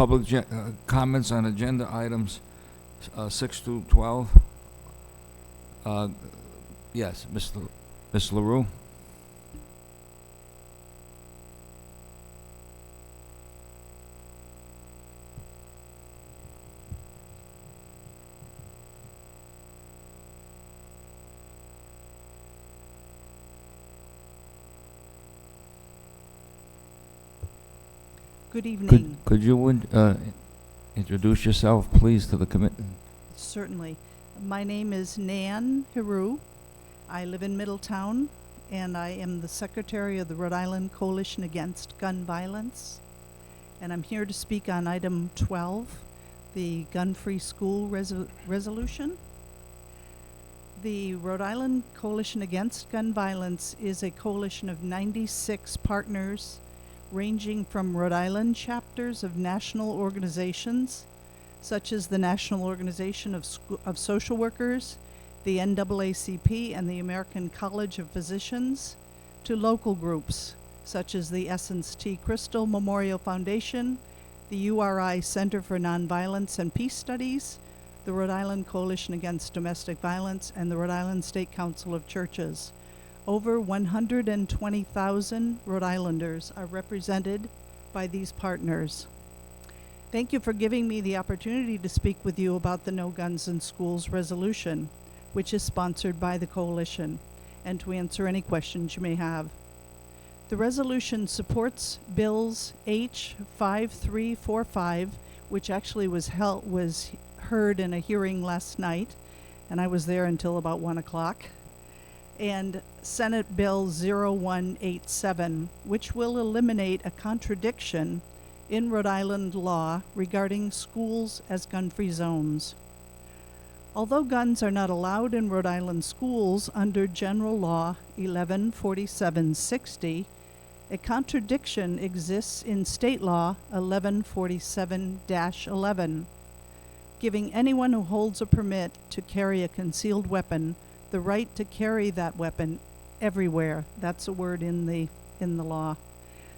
public comments on agenda items 6 through 12? Yes, Ms. LaRue? Good evening. Could you introduce yourself, please, to the committee? Certainly. My name is Nan Heroux. I live in Middletown, and I am the secretary of the Rhode Island Coalition Against Gun Violence. And I'm here to speak on item 12, the gun-free school resolution. The Rhode Island Coalition Against Gun Violence is a coalition of 96 partners ranging from Rhode Island chapters of national organizations, such as the National Organization of Social Workers, the NAACP, and the American College of Physicians, to local groups, such as the Essence T. Crystal Memorial Foundation, the URI Center for Nonviolence and Peace Studies, the Rhode Island Coalition Against Domestic Violence, and the Rhode Island State Council of Churches. Over 120,000 Rhode Islanders are represented by these partners. Thank you for giving me the opportunity to speak with you about the No Guns in Schools resolution, which is sponsored by the coalition, and to answer any questions you may have. The resolution supports bills H5345, which actually was heard in a hearing last night, and I was there until about 1 o'clock, and Senate Bill 0187, which will eliminate a contradiction in Rhode Island law regarding schools as gun-free zones. Although guns are not allowed in Rhode Island schools under General Law 114760, a contradiction exists in State Law 1147-11, giving anyone who holds a permit to carry a concealed weapon the right to carry that weapon everywhere. That's a word in the law.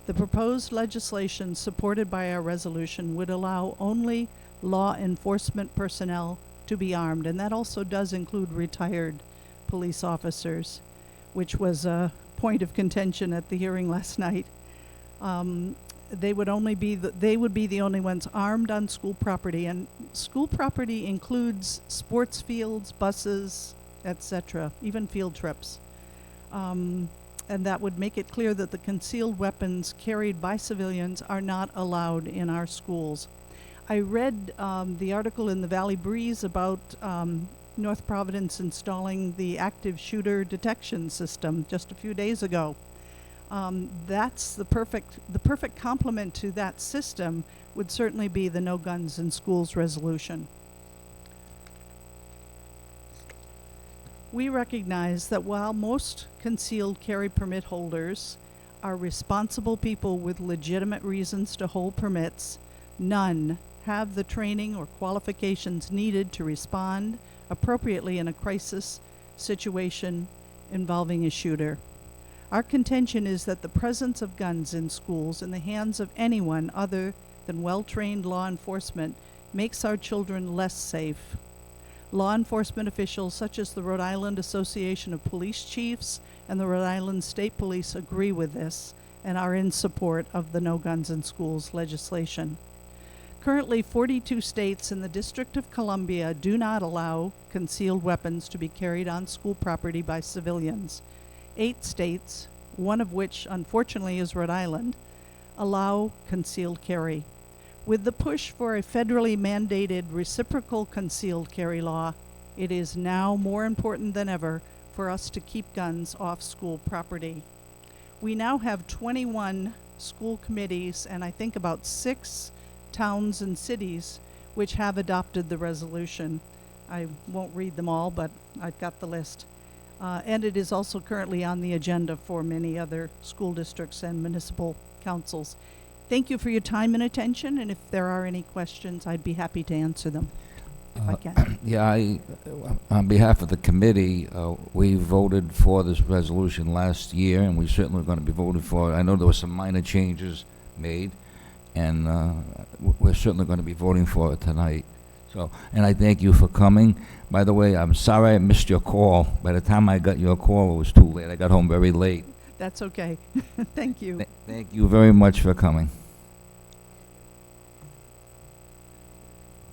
The proposed legislation supported by our resolution would allow only law enforcement personnel to be armed, and that also does include retired police officers, which was a point of contention at the hearing last night. They would be the only ones armed on school property, and school property includes sports fields, buses, etc., even field trips. And that would make it clear that the concealed weapons carried by civilians are not allowed in our schools. I read the article in the Valley Breeze about North Providence installing the active shooter detection system just a few days ago. That's the perfect complement to that system would certainly be the No Guns in Schools resolution. We recognize that while most concealed carry permit holders are responsible people with legitimate reasons to hold permits, none have the training or qualifications needed to respond appropriately in a crisis situation involving a shooter. Our contention is that the presence of guns in schools in the hands of anyone other than well-trained law enforcement makes our children less safe. Law enforcement officials such as the Rhode Island Association of Police Chiefs and the Rhode Island State Police agree with this and are in support of the No Guns in Schools legislation. Currently, 42 states in the District of Columbia do not allow concealed weapons to be carried on school property by civilians. 8 states, one of which unfortunately is Rhode Island, allow concealed carry. With the push for a federally mandated reciprocal concealed carry law, it is now more important than ever for us to keep guns off school property. We now have 21 school committees and I think about 6 towns and cities which have adopted the resolution. I won't read them all, but I've got the list. And it is also currently on the agenda for many other school districts and municipal councils. Thank you for your time and attention, and if there are any questions, I'd be happy to answer them, if I can. Yeah, on behalf of the committee, we voted for this resolution last year, and we certainly are going to be voting for it. I know there were some minor changes made, and we're certainly going to be voting for it tonight. So, and I thank you for coming. By the way, I'm sorry I missed your call. By the time I got your call, it was too late. I got home very late. That's okay. Thank you. Thank you very much for coming.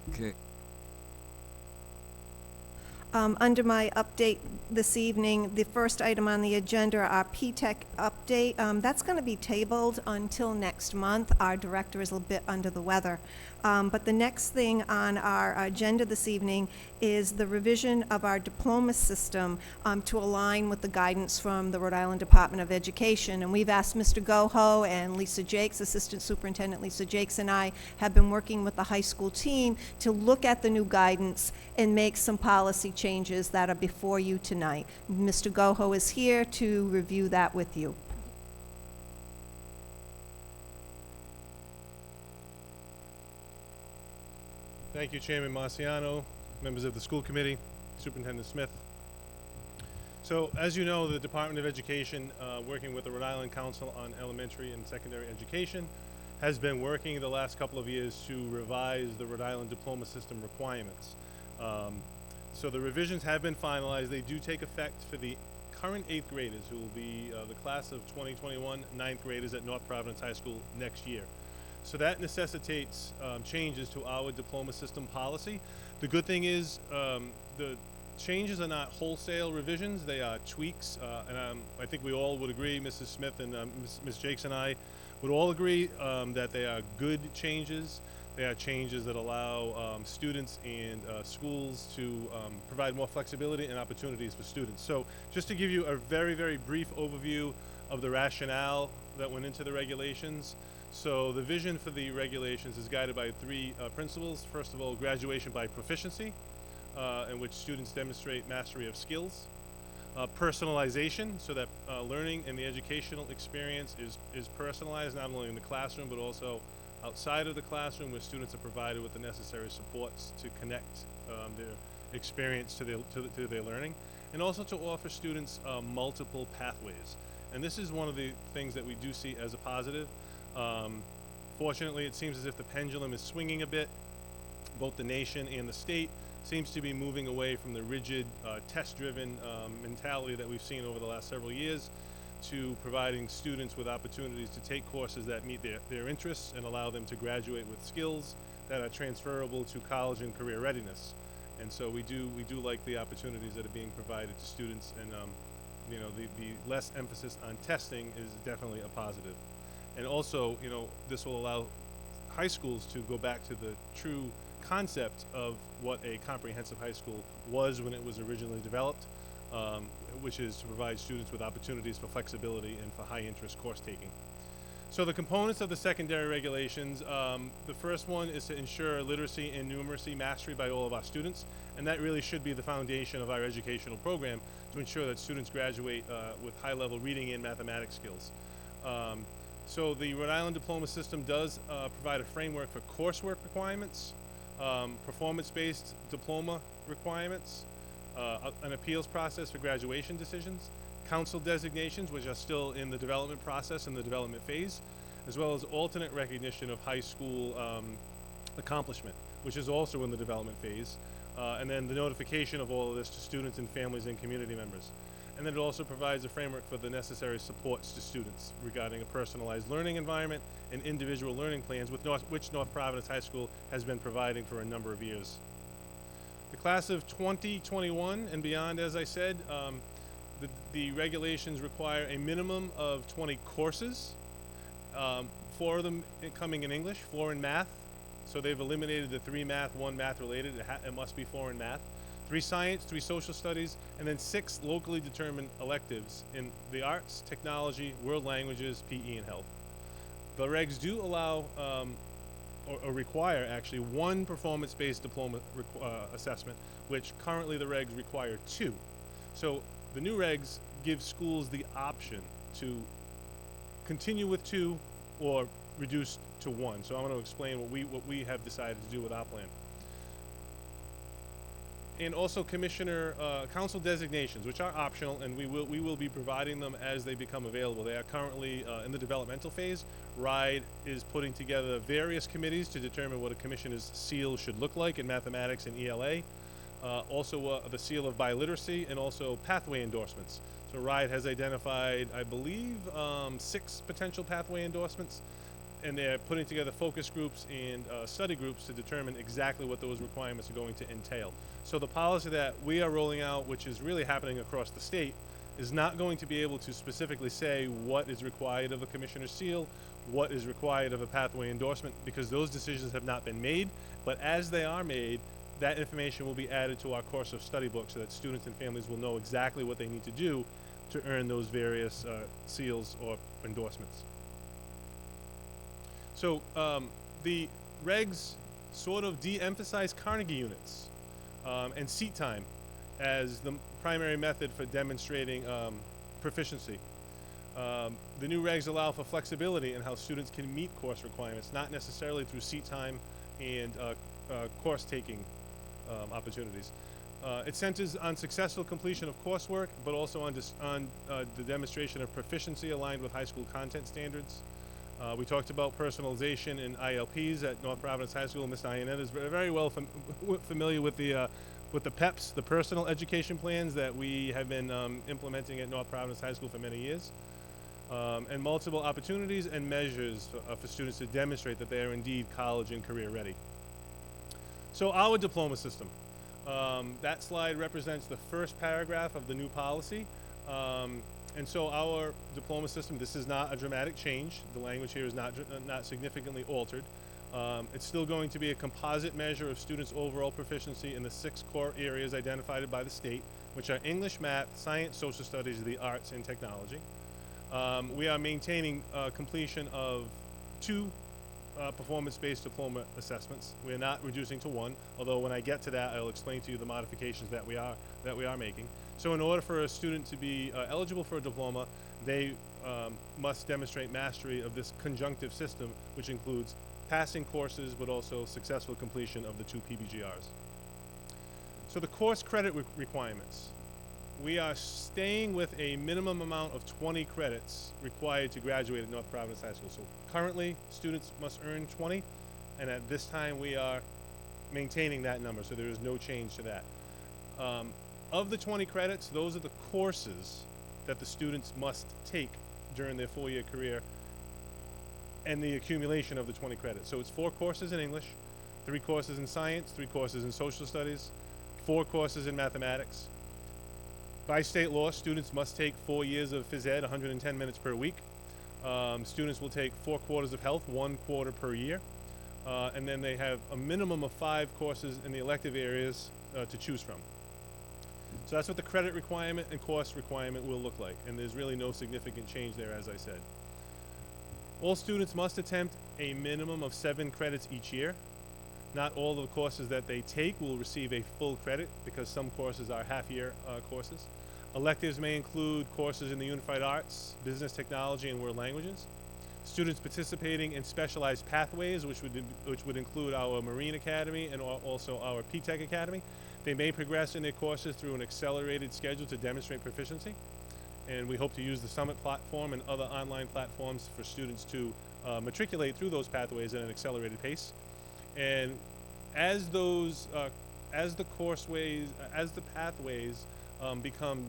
Okay. Under my update this evening, the first item on the agenda, our P-TECH update, that's going to be tabled until next month. Our director is a bit under the weather. But the next thing on our agenda this evening is the revision of our diploma system to align with the guidance from the Rhode Island Department of Education. And we've asked Mr. Goho and Lisa Jakes, Assistant Superintendent Lisa Jakes, and I have been working with the high school team to look at the new guidance and make some policy changes that are before you tonight. Mr. Goho is here to review that with you. Thank you, Chairman Marciano, members of the school committee, Superintendent Smith. So, as you know, the Department of Education, working with the Rhode Island Council on Elementary and Secondary Education, has been working the last couple of years to revise the Rhode Island diploma system requirements. So the revisions have been finalized. They do take effect for the current 8th graders, who will be the class of 2021 9th graders at North Providence High School next year. So that necessitates changes to our diploma system policy. The good thing is the changes are not wholesale revisions, they are tweaks, and I think we all would agree, Mrs. Smith and Ms. Jakes and I would all agree that they are good changes. They are changes that allow students and schools to provide more flexibility and opportunities for students. So just to give you a very, very brief overview of the rationale that went into the regulations. So the vision for the regulations is guided by 3 principles. First of all, graduation by proficiency, in which students demonstrate mastery of skills. Personalization, so that learning and the educational experience is personalized not only in the classroom but also outside of the classroom, where students are provided with the necessary supports to connect their experience to their learning, and also to offer students multiple pathways. And this is one of the things that we do see as a positive. Fortunately, it seems as if the pendulum is swinging a bit. Both the nation and the state seems to be moving away from the rigid, test-driven mentality that we've seen over the last several years, to providing students with opportunities to take courses that meet their interests and allow them to graduate with skills that are transferable to college and career readiness. And so we do like the opportunities that are being provided to students, and you know, the less emphasis on testing is definitely a positive. And also, you know, this will allow high schools to go back to the true concept of what a comprehensive high school was when it was originally developed, which is to provide students with opportunities for flexibility and for high interest course taking. So the components of the secondary regulations, the first one is to ensure literacy and numeracy mastery by all of our students, and that really should be the foundation of our educational program, to ensure that students graduate with high level reading and mathematics skills. So the Rhode Island diploma system does provide a framework for coursework requirements, performance-based diploma requirements, an appeals process for graduation decisions, council designations, which are still in the development process, in the development phase, as well as alternate recognition of high school accomplishment, which is also in the development phase, and then the notification of all of this to students and families and community members. And then it also provides a framework for the necessary supports to students regarding a personalized learning environment and individual learning plans, which North Providence High School has been providing for a number of years. The class of 2021 and beyond, as I said, the regulations require a minimum of 20 courses, 4 of them coming in English, 4 in math. So they've eliminated the 3 math, 1 math related. It must be 4 in math. 3 science, 3 social studies, and then 6 locally determined electives in the arts, technology, world languages, PE, and health. The regs do allow, or require actually, 1 performance-based diploma assessment, which currently the regs require 2. So the new regs give schools the option to continue with 2 or reduce to 1. So I'm going to explain what we have decided to do with our plan. And also commissioner, council designations, which are optional, and we will be providing them as they become available. They are currently in the developmental phase. Rhode is putting together various committees to determine what a commissioner's seal should look like in mathematics and ELA. Also the seal of biliteracy and also pathway endorsements. So Rhode has identified, I believe, 6 potential pathway endorsements, and they're putting together focus groups and study groups to determine exactly what those requirements are going to entail. So the policy that we are rolling out, which is really happening across the state, is not going to be able to specifically say what is required of a commissioner's seal, what is required of a pathway endorsement, because those decisions have not been made. But as they are made, that information will be added to our course of study book so that students and families will know exactly what they need to do to earn those various seals or endorsements. So the regs sort of de-emphasize Carnegie units and seat time as the primary method for demonstrating proficiency. The new regs allow for flexibility in how students can meet course requirements, not necessarily through seat time and course taking opportunities. It centers on successful completion of coursework, but also on the demonstration of proficiency aligned with high school content standards. We talked about personalization in ILPs at North Providence High School. Ms. Dianette is very well familiar with the PEPs, the personal education plans that we have been implementing at North Providence High School for many years. And multiple opportunities and measures for students to demonstrate that they are indeed college and career ready. So our diploma system. That slide represents the first paragraph of the new policy. And so our diploma system, this is not a dramatic change. The language here is not significantly altered. It's still going to be a composite measure of students' overall proficiency in the 6 core areas identified by the state, which are English, math, science, social studies, the arts, and technology. We are maintaining completion of 2 performance-based diploma assessments. We are not reducing to 1, although when I get to that, I'll explain to you the modifications that we are making. So in order for a student to be eligible for a diploma, they must demonstrate mastery of this conjunctive system, which includes passing courses, but also successful completion of the 2 PBGRs. So the course credit requirements. We are staying with a minimum amount of 20 credits required to graduate at North Providence High School. So currently, students must earn 20, and at this time we are maintaining that number, so there is no change to that. Of the 20 credits, those are the courses that the students must take during their 4-year career and the accumulation of the 20 credits. So it's 4 courses in English, 3 courses in science, 3 courses in social studies, 4 courses in mathematics. By state law, students must take 4 years of phys ed, 110 minutes per week. Students will take 4 quarters of health, 1 quarter per year. And then they have a minimum of 5 courses in the elective areas to choose from. So that's what the credit requirement and course requirement will look like. And there's really no significant change there, as I said. All students must attempt a minimum of 7 credits each year. Not all of the courses that they take will receive a full credit because some courses are half-year courses. Electives may include courses in the unified arts, business technology, and world languages. Students participating in specialized pathways, which would include our Marine Academy and also our P-Tech Academy. They may progress in their courses through an accelerated schedule to demonstrate proficiency. And we hope to use the Summit platform and other online platforms for students to matriculate through those pathways at an accelerated pace. And as the pathways become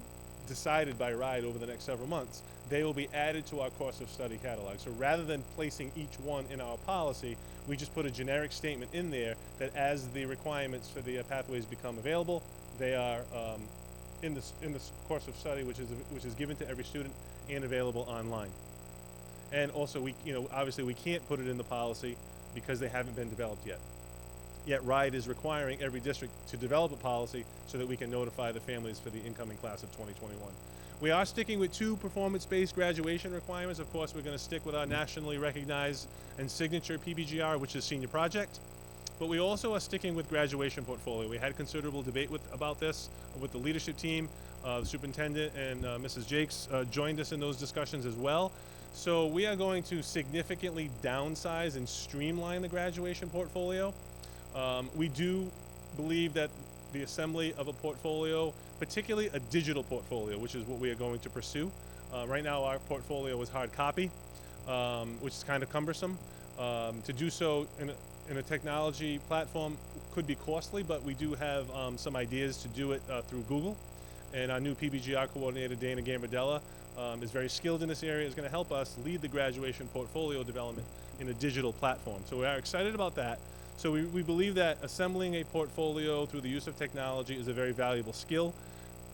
decided by Rhode over the next several months, they will be added to our course of study catalog. So rather than placing each one in our policy, we just put a generic statement in there that as the requirements for the pathways become available, they are in this course of study, which is given to every student and available online. And also, obviously we can't put it in the policy because they haven't been developed yet. Yet Rhode is requiring every district to develop a policy so that we can notify the families for the incoming class of 2021. We are sticking with 2 performance-based graduation requirements. Of course, we're going to stick with our nationally recognized and signature PBGR, which is senior project. But we also are sticking with graduation portfolio. We had considerable debate about this with the leadership team. The superintendent and Mrs. Jakes joined us in those discussions as well. So we are going to significantly downsize and streamline the graduation portfolio. We do believe that the assembly of a portfolio, particularly a digital portfolio, which is what we are going to pursue. Right now, our portfolio is hard copy, which is kind of cumbersome. To do so in a technology platform could be costly, but we do have some ideas to do it through Google. And our new PBGR coordinator, Dana Gambardella, is very skilled in this area, is going to help us lead the graduation portfolio development in a digital platform. So we are excited about that. So we believe that assembling a portfolio through the use of technology is a very valuable skill.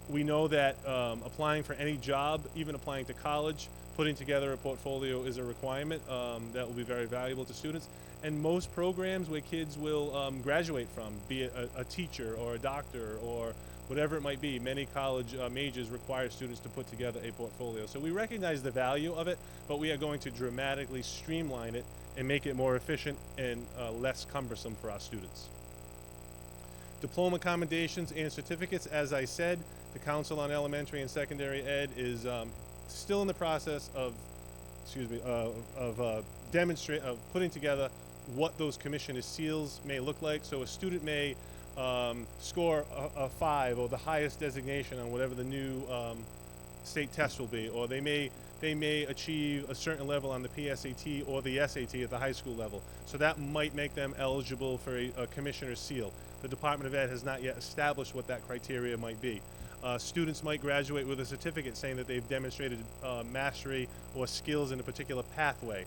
We know that applying for any job, even applying to college, putting together a portfolio is a requirement that will be very valuable to students. And most programs where kids will graduate from, be it a teacher or a doctor or whatever it might be, many college majors require students to put together a portfolio. So we recognize the value of it, but we are going to dramatically streamline it and make it more efficient and less cumbersome for our students. Diploma commendations and certificates, as I said, the Council on Elementary and Secondary Ed is still in the process of, putting together what those commissioner's seals may look like. So a student may score a 5 or the highest designation on whatever the new state test will be, or they may achieve a certain level on the PSAT or the SAT at the high school level. So that might make them eligible for a commissioner's seal. The Department of Ed has not yet established what that criteria might be. Students might graduate with a certificate saying that they've demonstrated mastery or skills in a particular pathway.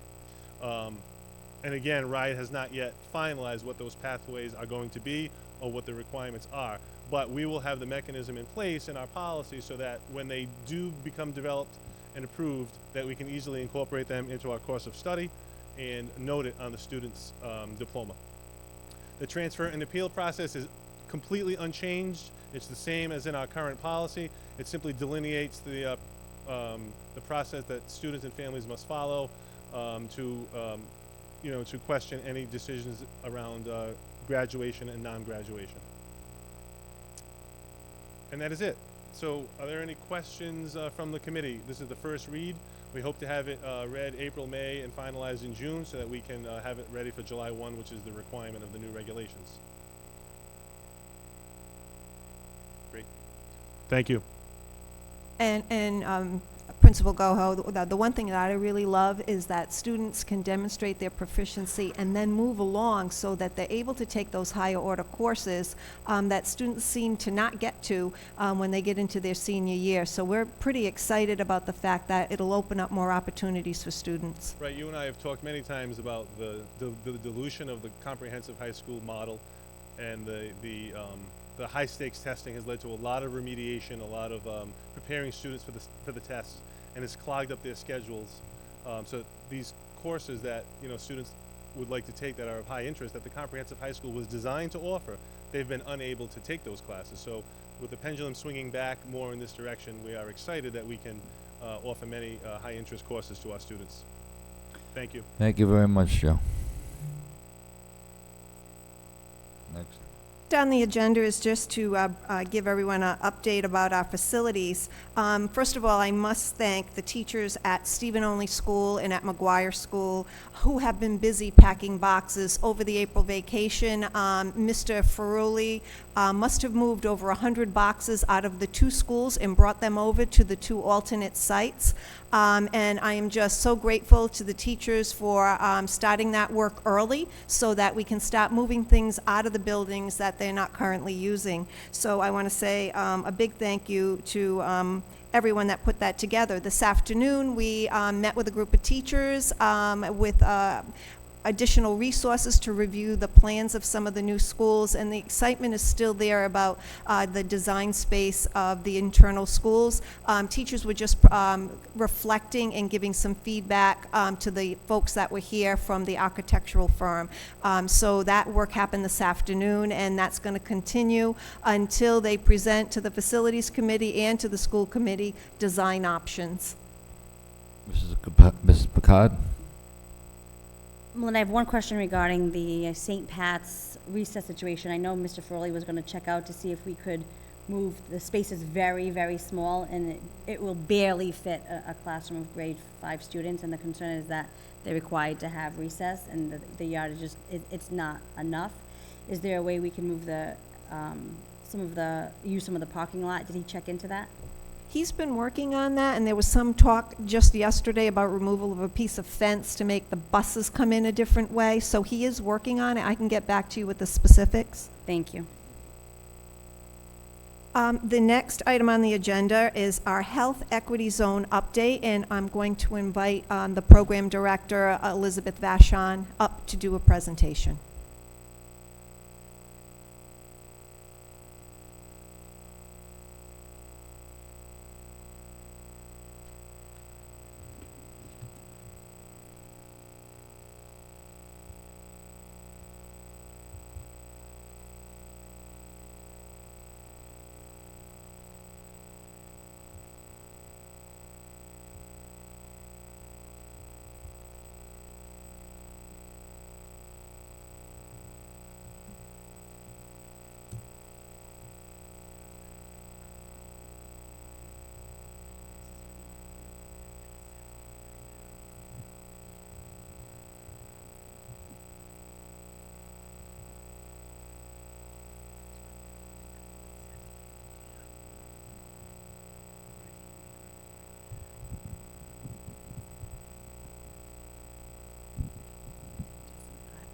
And again, Rhode has not yet finalized what those pathways are going to be or what the requirements are. But we will have the mechanism in place in our policy so that when they do become developed and approved, that we can easily incorporate them into our course of study and note it on the student's diploma. The transfer and appeal process is completely unchanged. It's the same as in our current policy. It simply delineates the process that students and families must follow to question any decisions around graduation and non-graduation. And that is it. So are there any questions from the committee? This is the first read. We hope to have it read April, May, and finalized in June so that we can have it ready for July 1, which is the requirement of the new regulations. Great. Thank you. And Principal Goho, the one thing that I really love is that students can demonstrate their proficiency and then move along so that they're able to take those higher order courses that students seem to not get to when they get into their senior year. So we're pretty excited about the fact that it'll open up more opportunities for students. Right, you and I have talked many times about the dilution of the comprehensive high school model, and the high stakes testing has led to a lot of remediation, a lot of preparing students for the tests, and it's clogged up their schedules. So these courses that students would like to take that are of high interest, that the comprehensive high school was designed to offer, they've been unable to take those classes. So with the pendulum swinging back more in this direction, we are excited that we can offer many high interest courses to our students. Thank you. Thank you very much, Joe. Next. On the agenda is just to give everyone an update about our facilities. First of all, I must thank the teachers at Stephen Only School and at McGuire School who have been busy packing boxes over the April vacation. Mr. Ferrulli must have moved over 100 boxes out of the 2 schools and brought them over to the 2 alternate sites. And I am just so grateful to the teachers for starting that work early so that we can start moving things out of the buildings that they're not currently using. So I want to say a big thank you to everyone that put that together. This afternoon we met with a group of teachers with additional resources to review the plans of some of the new schools, and the excitement is still there about the design space of the internal schools. Teachers were just reflecting and giving some feedback to the folks that were here from the architectural firm. So that work happened this afternoon, and that's going to continue until they present to the facilities committee and to the school committee design options. Mrs. Picard? Well, I have one question regarding the St. Pat's recess situation. I know Mr. Ferrulli was going to check out to see if we could move. The space is very, very small, and it will barely fit a classroom of grade 5 students, and the concern is that they're required to have recess, and the yard is just, it's not enough. Is there a way we can move the use some of the parking lot. Did he check into that? He's been working on that, and there was some talk just yesterday about removal of a piece of fence to make the buses come in a different way. So he is working on it. I can get back to you with the specifics. Thank you. The next item on the agenda is our Health Equity Zone update, and I'm going to invite the Program Director, Elizabeth Vachon, up to do a presentation.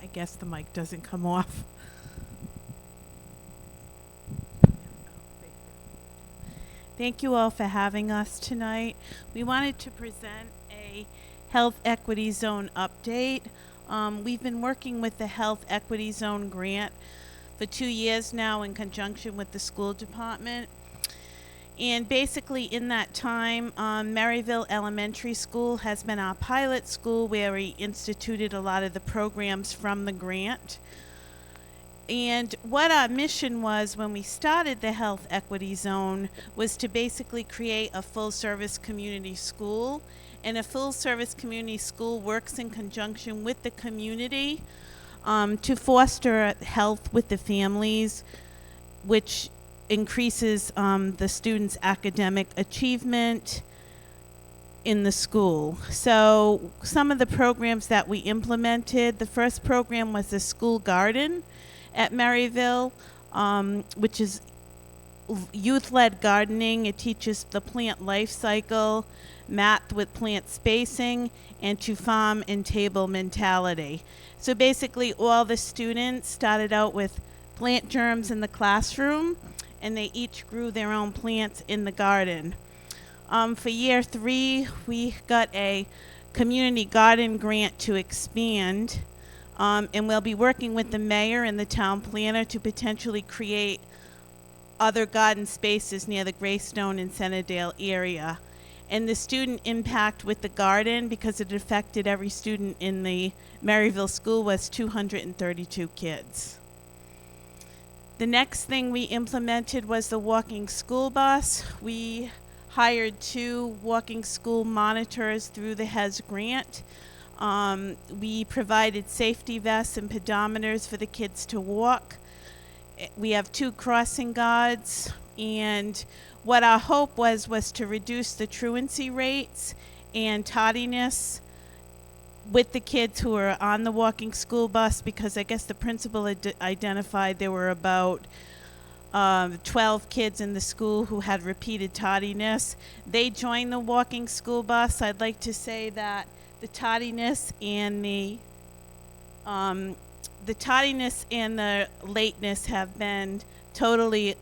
I guess the mic doesn't come off. Thank you all for having us tonight. We wanted to present a Health Equity Zone update. We've been working with the Health Equity Zone Grant for 2 years now in conjunction with the school department. And basically in that time, Maryville Elementary School has been our pilot school where we instituted a lot of the programs from the grant. And what our mission was when we started the Health Equity Zone was to basically create a full-service community school. And a full-service community school works in conjunction with the community to foster health with the families, which increases the students' academic achievement in the school. So some of the programs that we implemented, the first program was the school garden at Maryville, which is youth-led gardening. It teaches the plant life cycle, math with plant spacing, and to farm and table mentality. So basically all the students started out with plant germs in the classroom, and they each grew their own plants in the garden. For year 3, we got a community garden grant to expand, and we'll be working with the mayor and the town planner to potentially create other garden spaces near the Greystone and Centerdale area. And the student impact with the garden, because it affected every student in the Maryville school, was 232 kids. The next thing we implemented was the walking school bus. We hired 2 walking school monitors through the HES grant. We provided safety vests and pedometers for the kids to walk. We have 2 crossing guards, and what our hope was to reduce the truancy rates and tardiness with the kids who were on the walking school bus, because I guess the principal identified there were about 12 kids in the school who had repeated tardiness. They joined the walking school bus. I'd like to say that the tardiness and the lateness have been totally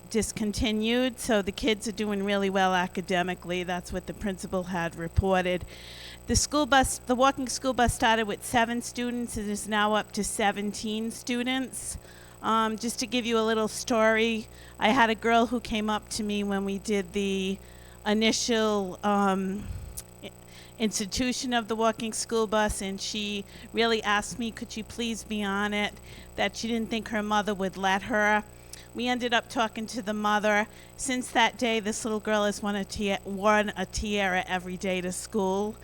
discontinued, so the kids are doing really well academically. That's what the principal had reported. The walking school bus started with 7 students and is now up to 17 students. Just to give you a little story, I had a girl who came up to me when we did the initial institution of the walking school bus, and she really asked me, could she please be on it, that she didn't think her mother would let her. We ended up talking to the mother. Since that day, this little girl has worn a tiara every day to school.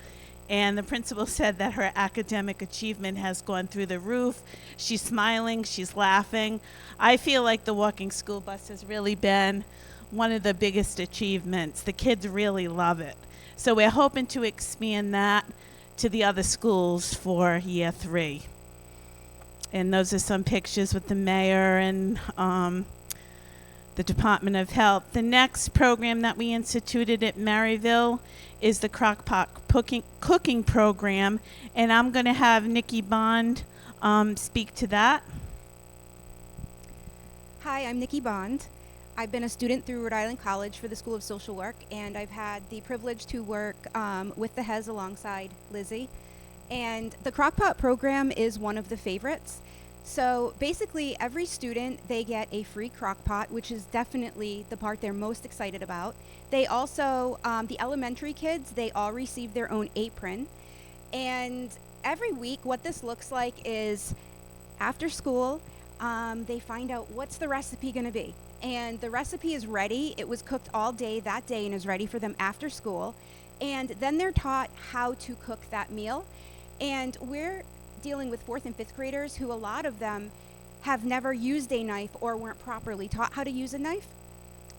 And the principal said that her academic achievement has gone through the roof. She's smiling, she's laughing. I feel like the walking school bus has really been one of the biggest achievements. The kids really love it. So we're hoping to expand that to the other schools for year 3. And those are some pictures with the mayor and the Department of Health. The next program that we instituted at Maryville is the Crock Pot cooking program, and I'm going to have Nikki Bond speak to that. Hi, I'm Nikki Bond. I've been a student through Rhode Island College for the School of Social Work, and I've had the privilege to work with the HES alongside Lizzie. And the Crockpot program is one of the favorites. So basically, every student, they get a free Crockpot, which is definitely the part they're most excited about. They also, the elementary kids, they all receive their own apron. And every week, what this looks like is after school, they find out what's the recipe going to be. And the recipe is ready. It was cooked all day that day and is ready for them after school. And then they're taught how to cook that meal. And we're dealing with 4th and 5th graders who a lot of them have never used a knife or weren't properly taught how to use a knife.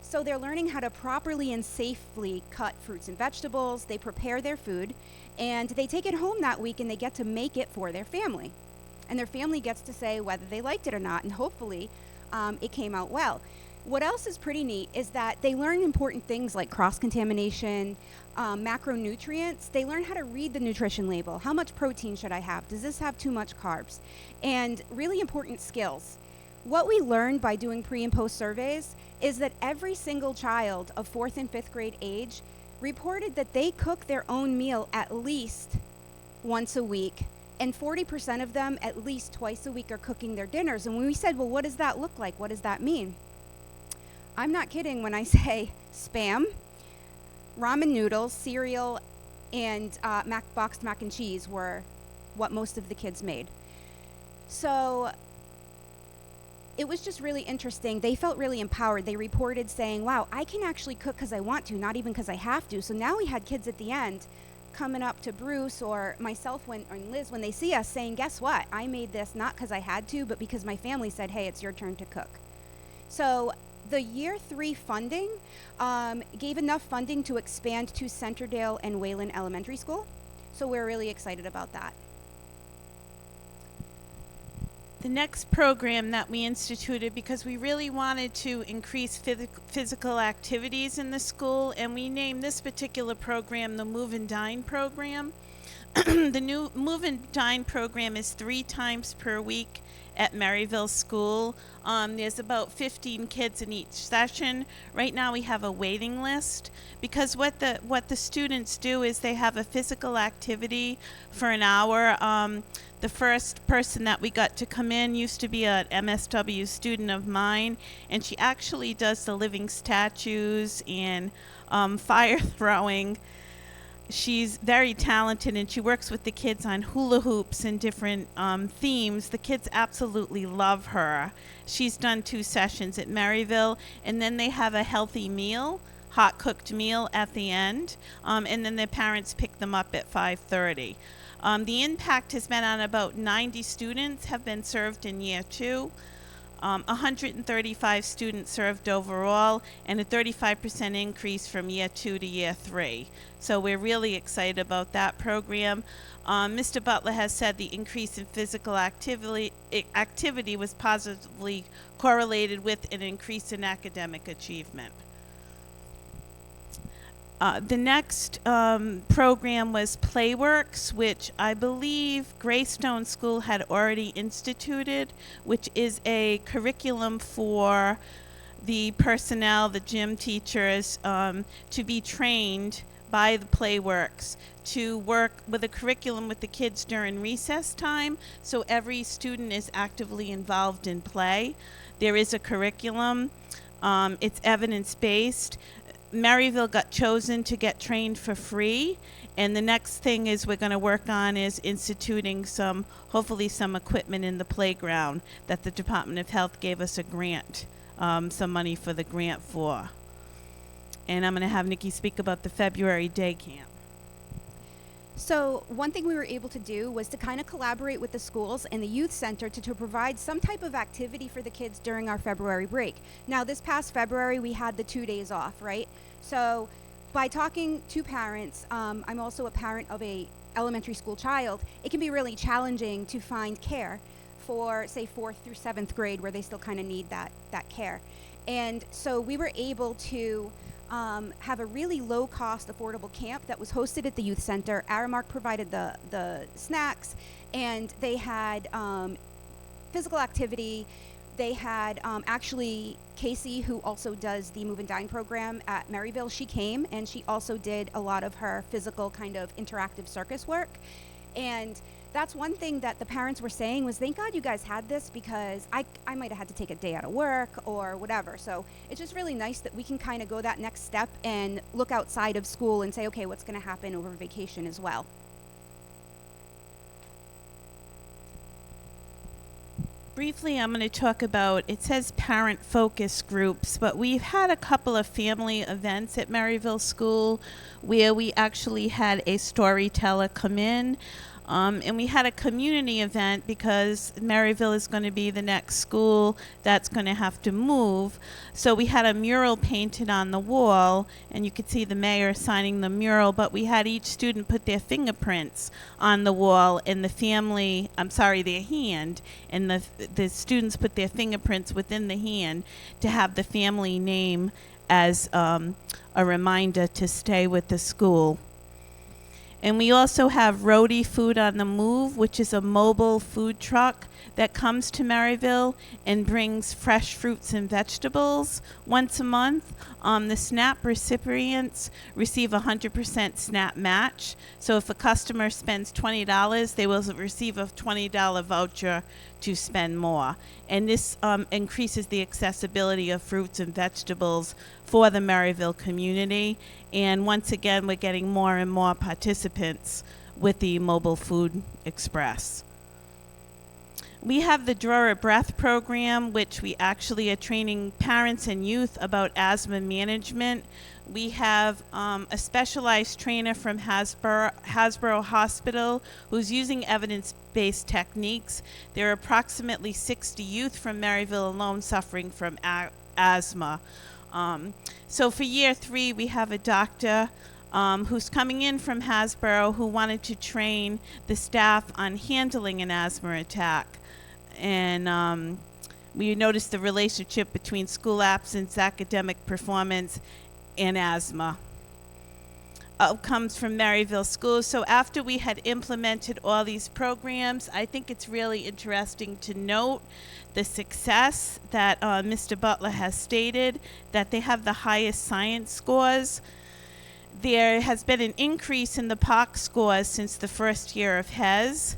So they're learning how to properly and safely cut fruits and vegetables. They prepare their food and they take it home that week and they get to make it for their family. And their family gets to say whether they liked it or not, and hopefully it came out well. What else is pretty neat is that they learn important things like cross-contamination, macronutrients. They learn how to read the nutrition label. How much protein should I have? Does this have too much carbs? And really important skills. What we learned by doing pre and post surveys is that every single child of 4th and 5th grade age reported that they cook their own meal at least once a week. And 40% of them at least twice a week are cooking their dinners. And when we said, well, what does that look like? What does that mean? I'm not kidding when I say Spam, ramen noodles, cereal, and boxed mac and cheese were what most of the kids made. So it was just really interesting. They felt really empowered. They reported saying, wow, I can actually cook because I want to, not even because I have to. So now we had kids at the end coming up to Bruce or myself or Liz when they see us saying, guess what? I made this not because I had to, but because my family said, hey, it's your turn to cook. So the year 3 funding gave enough funding to expand to Centerdale and Wayland Elementary School. So we're really excited about that. The next program that we instituted, because we really wanted to increase physical activities in the school, and we named this particular program the Move and Dine program. The new Move and Dine program is 3 times per week at Maryville School. There's about 15 kids in each session. Right now we have a waiting list because what the students do is they have a physical activity for an hour. The first person that we got to come in used to be an MSW student of mine, and she actually does the living statues and fire throwing. She's very talented, and she works with the kids on hula hoops and different themes. The kids absolutely love her. She's done 2 sessions at Maryville, and then they have a healthy meal, hot cooked meal at the end, and then their parents pick them up at 5:30. The impact has been on about 90 students have been served in year 2. 135 students served overall, and a 35% increase from year 2 to year 3. So we're really excited about that program. Mr. Butler has said the increase in physical activity was positively correlated with an increase in academic achievement. The next program was Playworks, which I believe Greystone School had already instituted, which is a curriculum for the personnel, the gym teachers, to be trained by the Playworks to work with a curriculum with the kids during recess time, so every student is actively involved in play. There is a curriculum. It's evidence-based. Maryville got chosen to get trained for free, and the next thing is we're going to work on is instituting hopefully some equipment in the playground that the Department of Health gave us a grant, some money for the grant for. And I'm going to have Nikki speak about the February day camp. So one thing we were able to do was to kind of collaborate with the schools and the youth center to provide some type of activity for the kids during our February break. Now this past February we had the 2 days off, right? So by talking to parents, I'm also a parent of a elementary school child, it can be really challenging to find care for, say, 4th through 7th grade, where they still kind of need that care. And so we were able to have a really low-cost, affordable camp that was hosted at the youth center. Aramark provided the snacks, and they had physical activity. They had actually Casey, who also does the Move and Dine program at Maryville. She came, and she also did a lot of her physical kind of interactive circus work. And that's one thing that the parents were saying was, thank God you guys had this, because I might have had to take a day out of work or whatever. So it's just really nice that we can kind of go that next step and look outside of school and say, okay, what's going to happen over vacation as well. Briefly, I'm going to talk about, it says parent focus groups, but we've had a couple of family events at Maryville School where we actually had a storyteller come in. And we had a community event because Maryville is going to be the next school that's going to have to move. So we had a mural painted on the wall, and you could see the mayor signing the mural, but we had each student put their fingerprints on the wall, and the family, their hand, and the students put their fingerprints within the hand to have the family name as a reminder to stay with the school. And we also have Rhode Food on the Move, which is a mobile food truck that comes to Maryville and brings fresh fruits and vegetables once a month. The SNAP recipients receive a 100% SNAP match. So if a customer spends $20, they will receive a $20 voucher to spend more. And this increases the accessibility of fruits and vegetables for the Maryville community. And once again, we're getting more and more participants with the Mobile Food Express. We have the Draw a Breath program, which we actually are training parents and youth about asthma management. We have a specialized trainer from Hasbro Hospital who's using evidence-based techniques. There are approximately 60 youth from Maryville alone suffering from asthma. So for year 3, we have a doctor who's coming in from Hasbro who wanted to train the staff on handling an asthma attack. And we noticed the relationship between school absence, academic performance, and asthma. Outcomes from Maryville schools. So after we had implemented all these programs, I think it's really interesting to note the success that Mr. Butler has stated, that they have the highest science scores. There has been an increase in the POC scores since the first year of HES.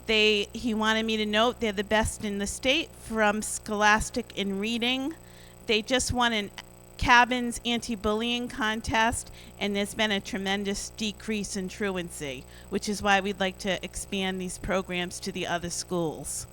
He wanted me to note they're the best in the state from Scholastic in reading. They just won an Cabins anti-bullying contest, and there's been a tremendous decrease in truancy, which is why we'd like to expand these programs to the other schools.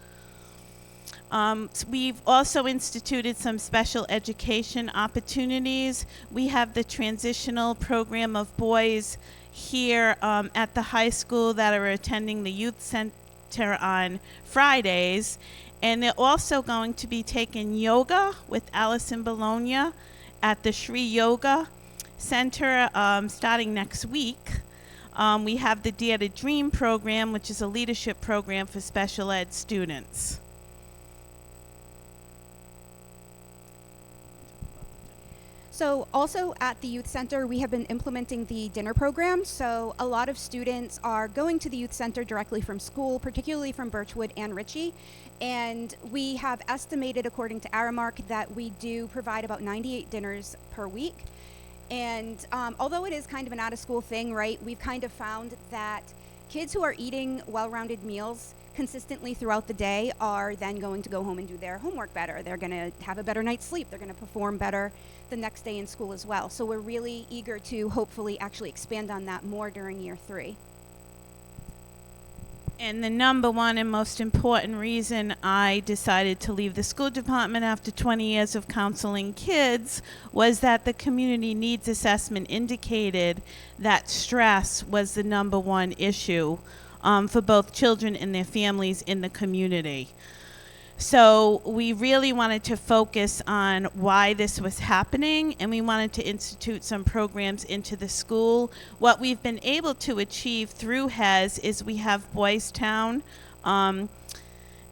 We've also instituted some special education opportunities. We have the transitional program of boys here at the high school that are attending the youth center on Fridays, and they're also going to be taking yoga with Allison Bologna at the Shri Yoga Center starting next week. We have the Dare to Dream program, which is a leadership program for special ed students. So also at the youth center, we have been implementing the dinner program. So a lot of students are going to the youth center directly from school, particularly from Birchwood and Ritchie. And we have estimated, according to Aramark, that we do provide about 98 dinners per week. And although it is kind of an out-of-school thing, right, we've kind of found that kids who are eating well-rounded meals consistently throughout the day are then going to go home and do their homework better. They're going to have a better night's sleep. They're going to perform better the next day in school as well. So we're really eager to hopefully actually expand on that more during year 3. And the number one and most important reason I decided to leave the school department after 20 years of counseling kids was that the community needs assessment indicated that stress was the number one issue for both children and their families in the community. So we really wanted to focus on why this was happening, and we wanted to institute some programs into the school. What we've been able to achieve through HES is we have Boys Town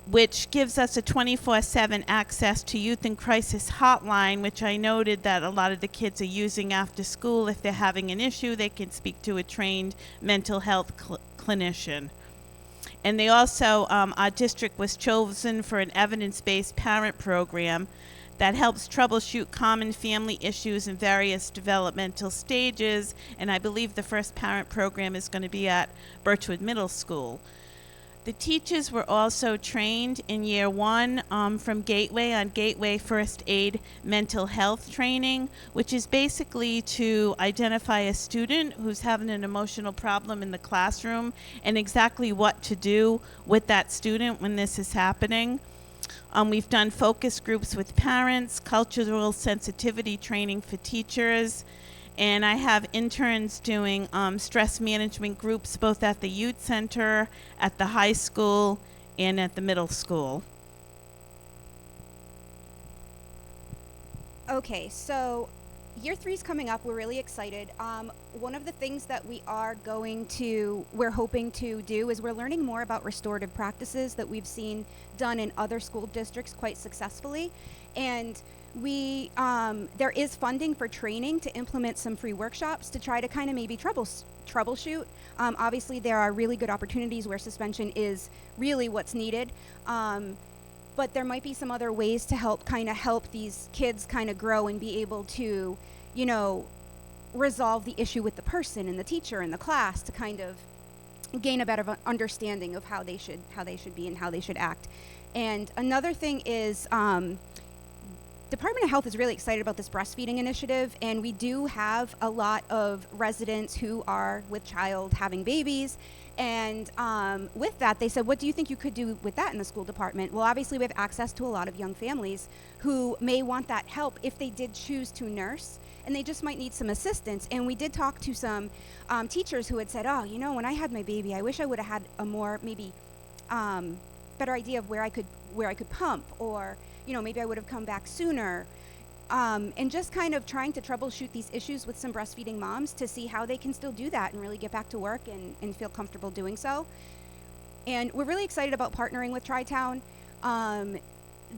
which gives us a 24/7 access to Youth in Crisis Hotline, which I noted that a lot of the kids are using after school. If they're having an issue, they can speak to a trained mental health clinician. And they also, our district was chosen for an evidence-based parent program that helps troubleshoot common family issues in various developmental stages. And I believe the first parent program is going to be at Birchwood Middle School. The teachers were also trained in year one from Gateway on Gateway First Aid mental health training, which is basically to identify a student who's having an emotional problem in the classroom and exactly what to do with that student when this is happening. We've done focus groups with parents, cultural sensitivity training for teachers, and I have interns doing stress management groups both at the youth center, at the high school, and at the middle school. Okay, so year 3 is coming up. We're really excited. One of the things that we're hoping to do is we're learning more about restorative practices that we've seen done in other school districts quite successfully. And there is funding for training to implement some free workshops to try to kind of maybe troubleshoot. Obviously, there are really good opportunities where suspension is really what's needed. But there might be some other ways to help these kids kind of grow and be able to, resolve the issue with the person and the teacher and the class to kind of gain a better understanding of how they should be and how they should act. And another thing is, Department of Health is really excited about this breastfeeding initiative, and we do have a lot of residents who are with child having babies. And with that, they said, what do you think you could do with that in the school department? Well, obviously, we have access to a lot of young families who may want that help if they did choose to nurse, and they just might need some assistance. And we did talk to some teachers who had said, when I had my baby, I wish I would have had a more maybe better idea of where I could pump, or maybe I would have come back sooner. And just kind of trying to troubleshoot these issues with some breastfeeding moms to see how they can still do that and really get back to work and feel comfortable doing so. And we're really excited about partnering with Tri-Town.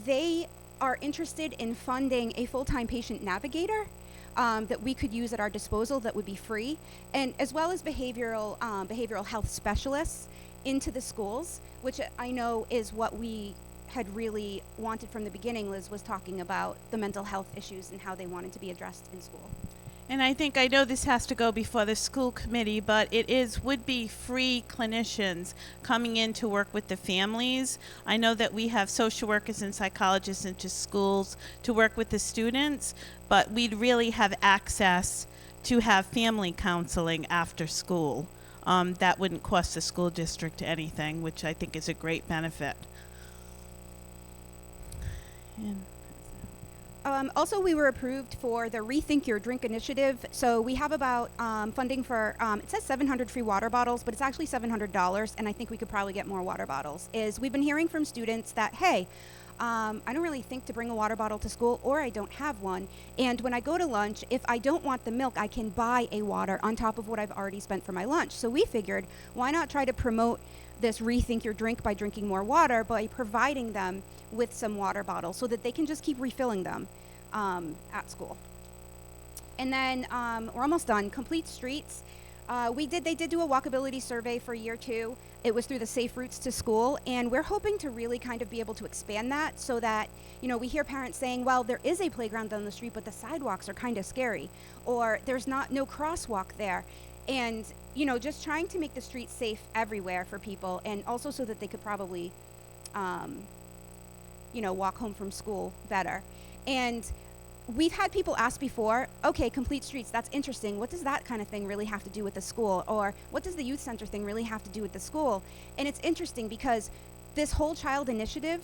They are interested in funding a full-time patient navigator that we could use at our disposal that would be free, and as well as behavioral health specialists into the schools, which I know is what we had really wanted from the beginning. Liz was talking about the mental health issues and how they wanted to be addressed in school. And I know this has to go before the school committee, but would be free clinicians coming in to work with the families. I know that we have social workers and psychologists into schools to work with the students, but we'd really have access to have family counseling after school. That wouldn't cost the school district anything, which I think is a great benefit. Also, we were approved for the Rethink Your Drink initiative. So we have about funding for, it says 700 free water bottles, but it's actually $700, and I think we could probably get more water bottles. We've been hearing from students that, hey, I don't really think to bring a water bottle to school, or I don't have one. And when I go to lunch, if I don't want the milk, I can buy a water on top of what I've already spent for my lunch. So we figured, why not try to promote this Rethink Your Drink by drinking more water by providing them with some water bottles so that they can just keep refilling them at school. And then we're almost done. Complete Streets. They did do a walkability survey for year 2. It was through the Safe Routes to School, and we're hoping to really kind of be able to expand that so that, we hear parents saying, well, there is a playground down the street, but the sidewalks are kind of scary, or there's no crosswalk there. And, just trying to make the streets safe everywhere for people, and also so that they could probably, walk home from school better. And we've had people ask before, okay, Complete Streets, that's interesting. What does that kind of thing really have to do with the school? Or what does the youth center thing really have to do with the school? And it's interesting because this whole child initiative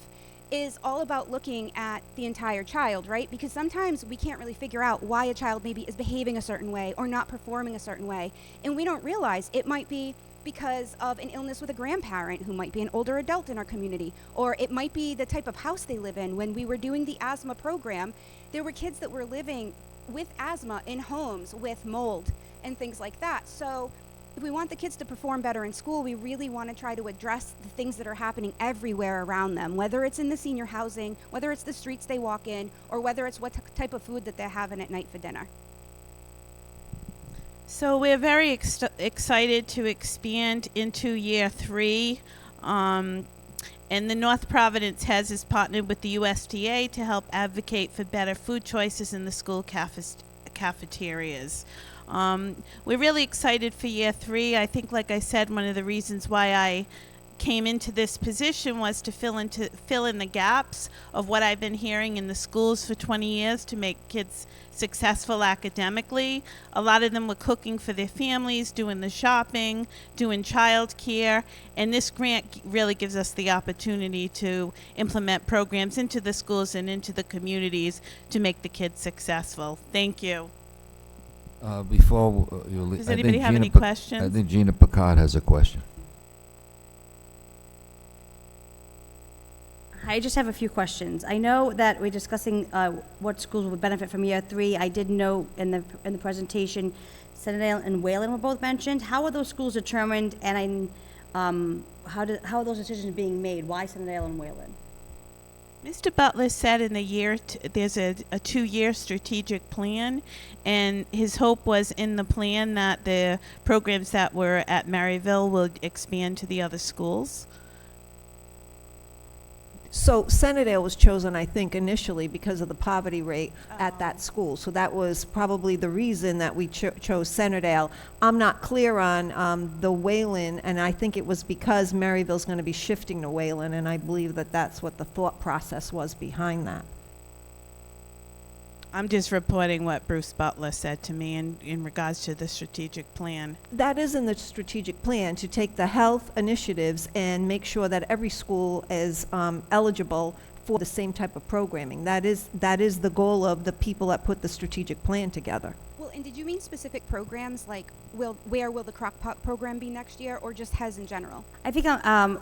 is all about looking at the entire child, right? Because sometimes we can't really figure out why a child maybe is behaving a certain way or not performing a certain way. And we don't realize it might be because of an illness with a grandparent who might be an older adult in our community, or it might be the type of house they live in. When we were doing the asthma program, there were kids that were living with asthma in homes with mold and things like that. So if we want the kids to perform better in school, we really want to try to address the things that are happening everywhere around them, whether it's in the senior housing, whether it's the streets they walk in, or whether it's what type of food that they're having at night for dinner. So we're very excited to expand into year 3. And the North Providence has partnered with the USDA to help advocate for better food choices in the school cafeterias. We're really excited for year 3. I think, like I said, one of the reasons why I came into this position was to fill in the gaps of what I've been hearing in the schools for 20 years to make kids successful academically. A lot of them were cooking for their families, doing the shopping, doing child care, and this grant really gives us the opportunity to implement programs into the schools and into the communities to make the kids successful. Thank you. Before you leave, Does anybody have any questions? I think Gina Picard has a question. I just have a few questions. I know that we're discussing what schools would benefit from year 3. I did note in the presentation, Sunnydale and Wayland were both mentioned. How are those schools determined, and how are those decisions being made? Why Sunnydale and Wayland? Mr. Butler said in the year there's a 2-year strategic plan, and his hope was in the plan that the programs that were at Maryville will expand to the other schools. So Sunnydale was chosen, I think, initially because of the poverty rate at that school. So that was probably the reason that we chose Sunnydale. I'm not clear on the Wayland, and I think it was because Maryville's going to be shifting to Wayland, and I believe that that's what the thought process was behind that. I'm just reporting what Bruce Butler said to me in regards to the strategic plan. That is in the strategic plan, to take the health initiatives and make sure that every school is eligible for the same type of programming. That is the goal of the people that put the strategic plan together. Well, and did you mean specific programs, like where will the Crock Pot program be next year, or just HES in general? I think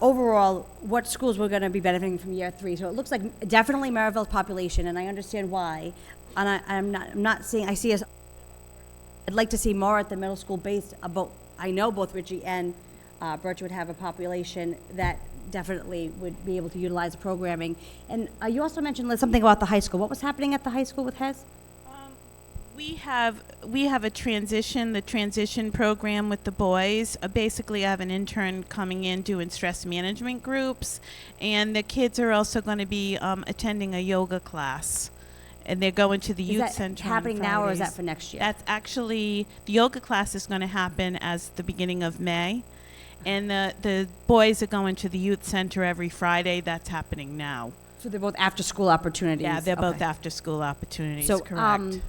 overall, what schools we're going to be benefiting from year 3. So it looks like definitely Maryville's population, and I understand why. And I'm not seeing. I see us. I'd like to see more at the middle school based about. I know both Ritchie and Birchwood have a population that definitely would be able to utilize the programming. And you also mentioned something about the high school. What was happening at the high school with HES? We have the transition program with the boys. Basically, I have an intern coming in doing stress management groups, and the kids are also going to be attending a yoga class. And they're going to the youth center. Is that happening now, or is that for next year? That's actually, the yoga class is going to happen as the beginning of May. And the boys are going to the youth center every Friday. That's happening now. So they're both after-school opportunities? Yeah, they're both after-school opportunities, so, correct.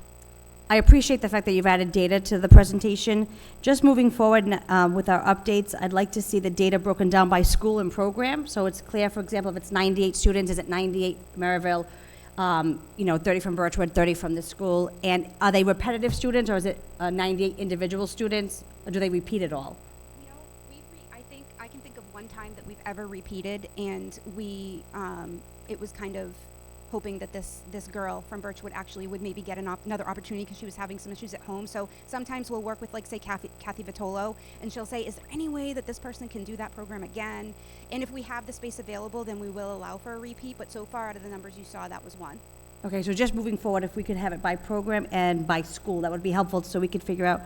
I appreciate the fact that you've added data to the presentation. Just moving forward with our updates, I'd like to see the data broken down by school and program. So it's clear, for example, if it's 98 students, is it 98 Maryville? 30 from Birchwood, 30 from the school, and are they repetitive students, or is it 98 individual students, or do they repeat it all? I can think of one time that we've ever repeated, and it was kind of hoping that this girl from Birchwood actually would maybe get another opportunity because she was having some issues at home. So sometimes we'll work with, like, say, Kathy Vitolo, and she'll say, is there any way that this person can do that program again? And if we have the space available, then we will allow for a repeat. But so far, out of the numbers you saw, that was one. Okay, so just moving forward, if we could have it by program and by school, that would be helpful so we could figure out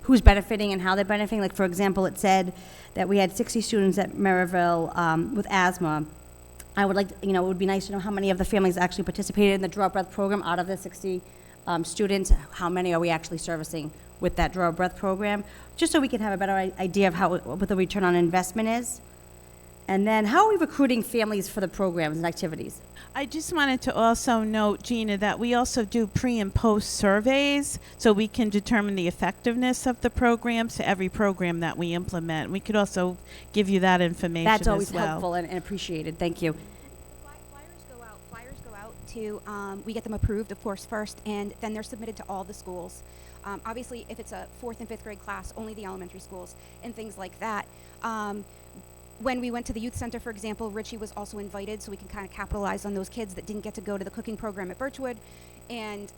who's benefiting and how they're benefiting. Like, for example, it said that we had 60 students at Maryville with asthma. I would like, it would be nice to know how many of the families actually participated in the Draw Breath program out of the 60 students. How many are we actually servicing with that Draw Breath program? Just so we can have a better idea of what the return on investment is. And then how are we recruiting families for the programs and activities? I just wanted to also note, Gina, that we also do pre and post surveys so we can determine the effectiveness of the programs to every program that we implement. We could also give you that information as well. That's always helpful and appreciated. Thank you. Flyers go out to, we get them approved, of course, first, and then they're submitted to all the schools. Obviously, if it's a 4th and 5th grade class, only the elementary schools and things like that. When we went to the youth center, for example, Ritchie was also invited, so we can kind of capitalize on those kids that didn't get to go to the cooking program at Birchwood.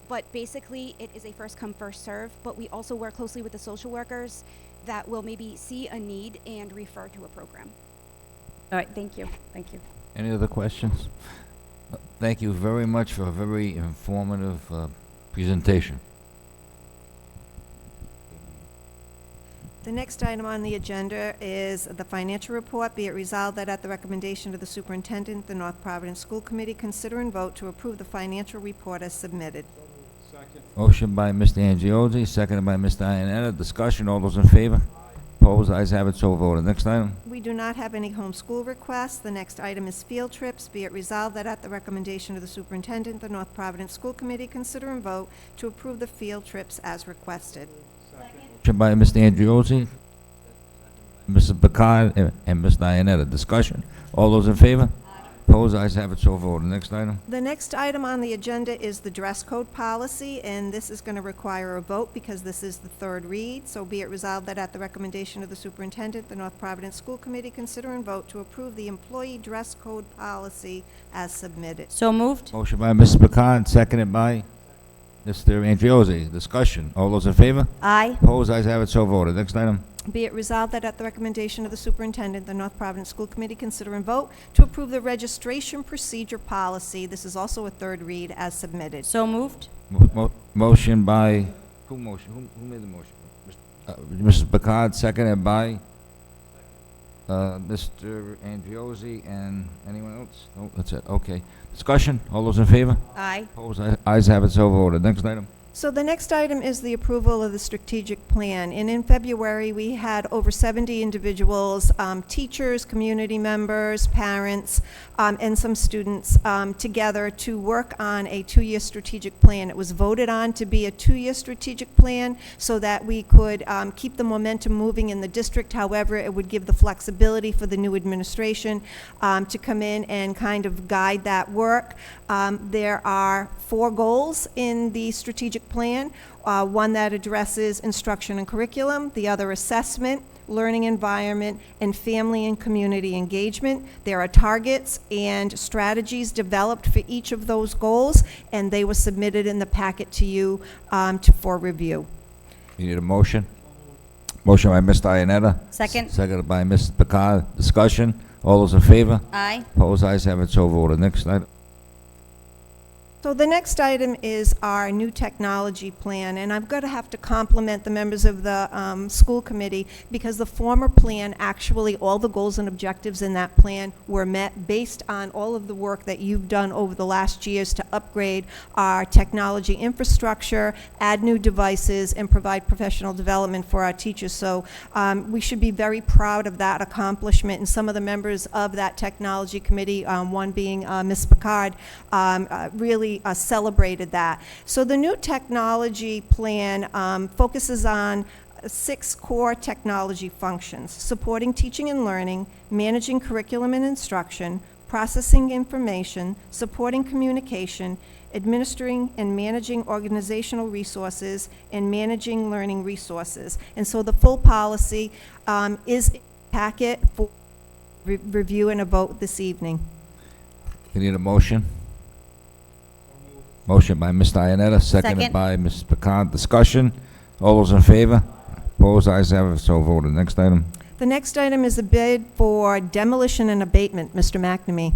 But basically, it is a first come, first serve. But we also work closely with the social workers that will maybe see a need and refer to a program. All right, thank you, thank you. Any other questions? Thank you very much for a very informative presentation. The next item on the agenda is the financial report. Be it resolved that at the recommendation of the superintendent, the North Providence School Committee consider and vote to approve the financial report as submitted. Motion by Mr. Angiozzi, seconded by Mr. Iannetta. Discussion, all those in favor? Opposed, ayes have it, so voted. Next item. We do not have any homeschool requests. The next item is field trips. Be it resolved that at the recommendation of the superintendent, the North Providence School Committee consider and vote to approve the field trips as requested. Motion by Mr. Angiozzi, Mrs. Picard, and Mr. Iannetta. Discussion, all those in favor? Opposed, ayes have it, so voted. Next item. The next item on the agenda is the dress code policy, and this is going to require a vote because this is the third read. So be it resolved that at the recommendation of the superintendent, the North Providence School Committee consider and vote to approve the employee dress code policy as submitted. So moved? Motion by Mrs. Picard, seconded by Mr. Angiozzi. Discussion, all those in favor? Aye. Opposed, ayes have it, so voted. Next item. Be it resolved that at the recommendation of the superintendent, the North Providence School Committee consider and vote to approve the registration procedure policy. This is also a third read as submitted. So moved? Motion by, who motion? Who made the motion? Mrs. Picard, seconded by Mr. Angiozzi, and anyone else? No, that's it, okay. Discussion, all those in favor? Aye. Opposed, ayes have it, so voted. Next item. So the next item is the approval of the strategic plan. And in February, we had over 70 individuals, teachers, community members, parents, and some students together to work on a 2-year strategic plan. It was voted on to be a 2-year strategic plan so that we could keep the momentum moving in the district. However, it would give the flexibility for the new administration to come in and kind of guide that work. There are 4 goals in the strategic plan, one that addresses instruction and curriculum, the other assessment, learning environment, and family and community engagement. There are targets and strategies developed for each of those goals, and they were submitted in the packet to you for review. You need a motion? Motion by Mr. Iannetta. Second? Seconded by Mrs. Picard. Discussion, all those in favor? Aye. Opposed, ayes have it, so voted. Next item. So the next item is our new technology plan, and I'm going to have to compliment the members of the school committee because the former plan, actually all the goals and objectives in that plan were met based on all of the work that you've done over the last years to upgrade our technology infrastructure, add new devices, and provide professional development for our teachers. So we should be very proud of that accomplishment, and some of the members of that technology committee, one being Ms. Picard, really celebrated that. So the new technology plan focuses on 6 core technology functions: supporting teaching and learning, managing curriculum and instruction, processing information, supporting communication, administering and managing organizational resources, and managing learning resources. And so the full policy is in the packet for review and a vote this evening. You need a motion? Motion by Mr. Iannetta, seconded Second. by Mrs. Picard. Discussion, all those in favor? Opposed, ayes have it, so voted. Next item. The next item is a bid for demolition and abatement. Mr. McNamee.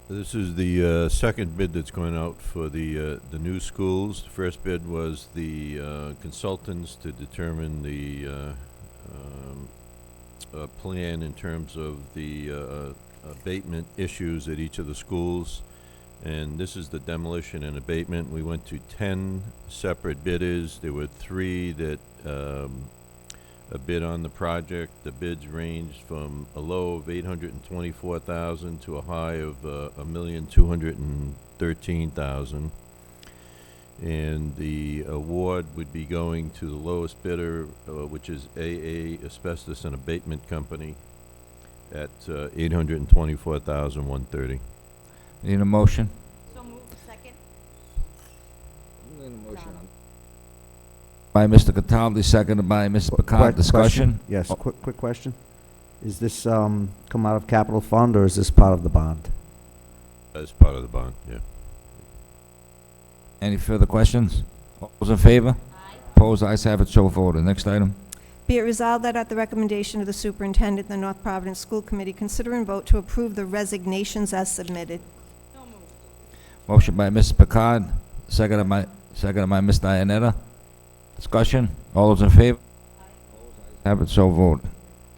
This is the second bid that's going out for the new schools. The first bid was the consultants to determine the plan in terms of the abatement issues at each of the schools. And this is the demolition and abatement. We went to 10 separate bidders. There were 3 that bid on the project. The bids ranged from a low of $824,000 to a high of $1,213,000. And the award would be going to the lowest bidder, which is AA Asbestos and Abatement Company, at $824,130. Need a motion? So moved. Second? By Mr. Cataldi, seconded by Mrs. Picard. Discussion? Yes, quick question. Is this come out of capital fund, or is this part of the bond? As part of the bond, yeah. Any further questions? All those in favor? Aye. Opposed, ayes have it, so voted. Next item. Be it resolved that at the recommendation of the superintendent, the North Providence School Committee consider and vote to approve the resignations as submitted. Motion by Mrs. Picard, seconded by Ms. Dianetta. Discussion, all those in favor? Have it, so voted.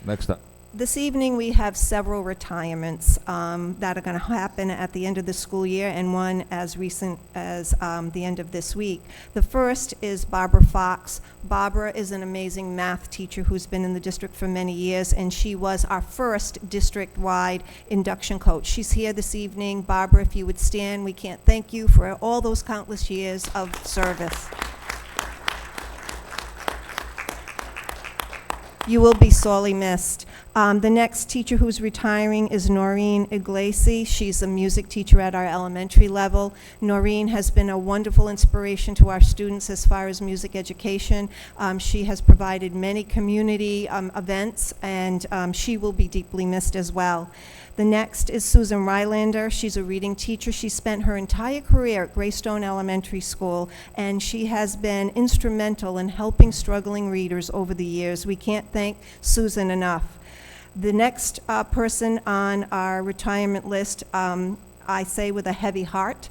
Next up. This evening, we have several retirements that are going to happen at the end of the school year, and one as recent as the end of this week. The first is Barbara Fox. Barbara is an amazing math teacher who's been in the district for many years, and she was our first district-wide induction coach. She's here this evening. Barbara, if you would stand, we can't thank you for all those countless years of service. You will be sorely missed. The next teacher who's retiring is Noreen Iglesias. She's a music teacher at our elementary level. Noreen has been a wonderful inspiration to our students as far as music education. She has provided many community events, and she will be deeply missed as well. The next is Susan Rylander. She's a reading teacher. She spent her entire career at Greystone Elementary School, and she has been instrumental in helping struggling readers over the years. We can't thank Susan enough. The next person on our retirement list, I say with a heavy heart,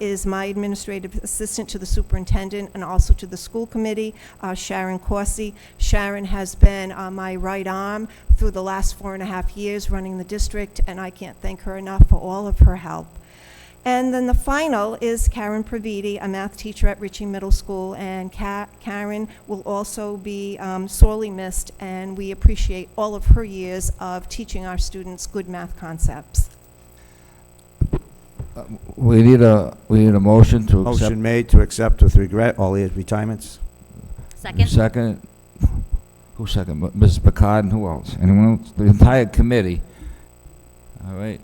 is my administrative assistant to the superintendent and also to the school committee, Sharon Corsi. Sharon has been my right arm through the last 4.5 years running the district, and I can't thank her enough for all of her help. And then the final is Karen Praviti, a math teacher at Ritchie Middle School, and Karen will also be sorely missed, and we appreciate all of her years of teaching our students good math concepts. We need a motion to accept. Motion made to accept with regret all the retirements. Second. Second. Who second? Mrs. Picard and who else? Anyone else? The entire committee. All right.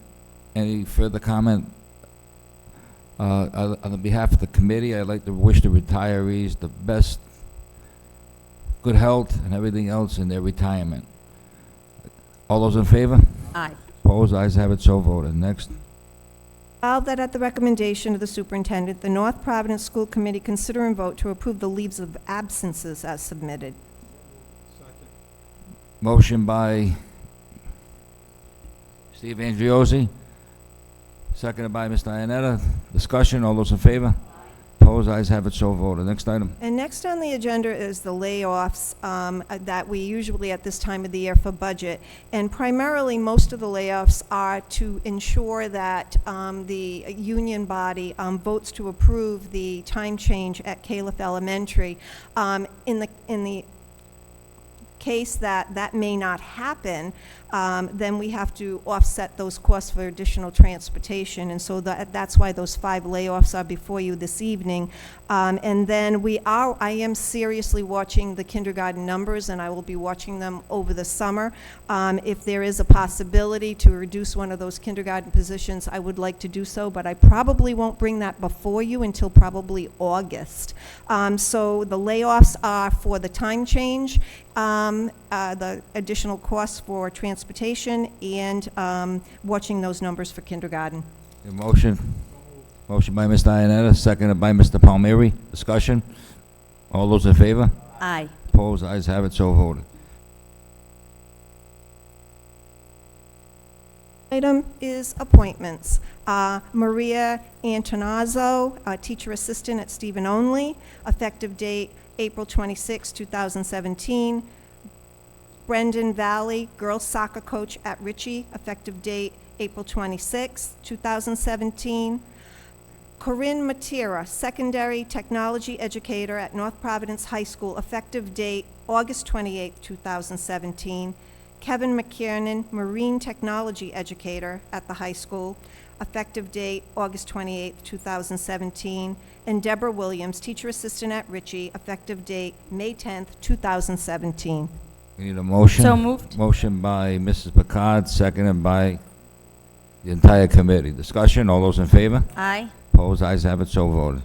Any further comment? On behalf of the committee, I'd like to wish the retirees the best, good health, and everything else in their retirement. All those in favor? Aye. Opposed? Ayes have it, so voted. Next. Resolved that at the recommendation of the superintendent, the North Providence School Committee consider and vote to approve the leaves of absences as submitted. Motion by Steve Andriozzi, seconded by Ms. Dianetta. Discussion, all those in favor? Opposed? Ayes have it, so voted. Next item. And next on the agenda is the layoffs that we usually at this time of the year for budget. And primarily, most of the layoffs are to ensure that the union body votes to approve the time change at Califf Elementary. In the case that may not happen, then we have to offset those costs for additional transportation, and so that's why those 5 layoffs are before you this evening. And then I am seriously watching the kindergarten numbers, and I will be watching them over the summer. If there is a possibility to reduce one of those kindergarten positions, I would like to do so, but I probably won't bring that before you until probably August. So the layoffs are for the time change, the additional costs for transportation, and watching those numbers for kindergarten. A motion by Ms. Dianetta, seconded by Mr. Palmieri. Discussion, all those in favor? Aye. Opposed? Ayes have it, so voted. Item is appointments. Maria Antonazzo, teacher assistant at Stephen Only, effective date April 26, 2017. Brendan Valley, girls soccer coach at Ritchie, effective date April 26, 2017. Corinne Matera, secondary technology educator at North Providence High School, effective date August 28, 2017. Kevin McKiernan, marine technology educator at the high school, effective date August 28, 2017. And Deborah Williams, teacher assistant at Ritchie, effective date May 10, 2017. We need a motion. So moved. Motion by Mrs. Picard, seconded by the entire committee. Discussion, all those in favor? Aye. Opposed? Ayes have it, so voted.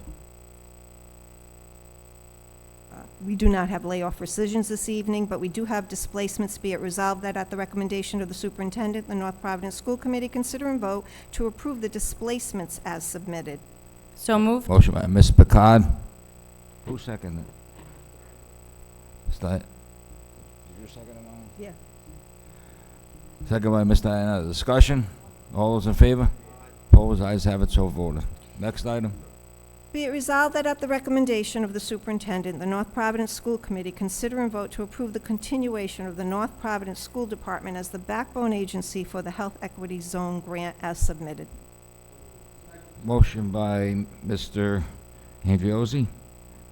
We do not have layoff rescissions this evening, but we do have displacements. Be it resolved that at the recommendation of the superintendent, the North Providence School Committee consider and vote to approve the displacements as submitted. So moved. Motion by Ms. Picard. Who seconded? Did you second it, Mom? Yeah. Second by Mr. Iannetta. Discussion? All those in favor? Opposed? Ayes have it, so voted. Next item. Be it resolved that at the recommendation of the superintendent, the North Providence School Committee consider and vote to approve the continuation of the North Providence School Department as the backbone agency for the Health Equity Zone Grant as submitted. Motion by Mr. Andriozzi,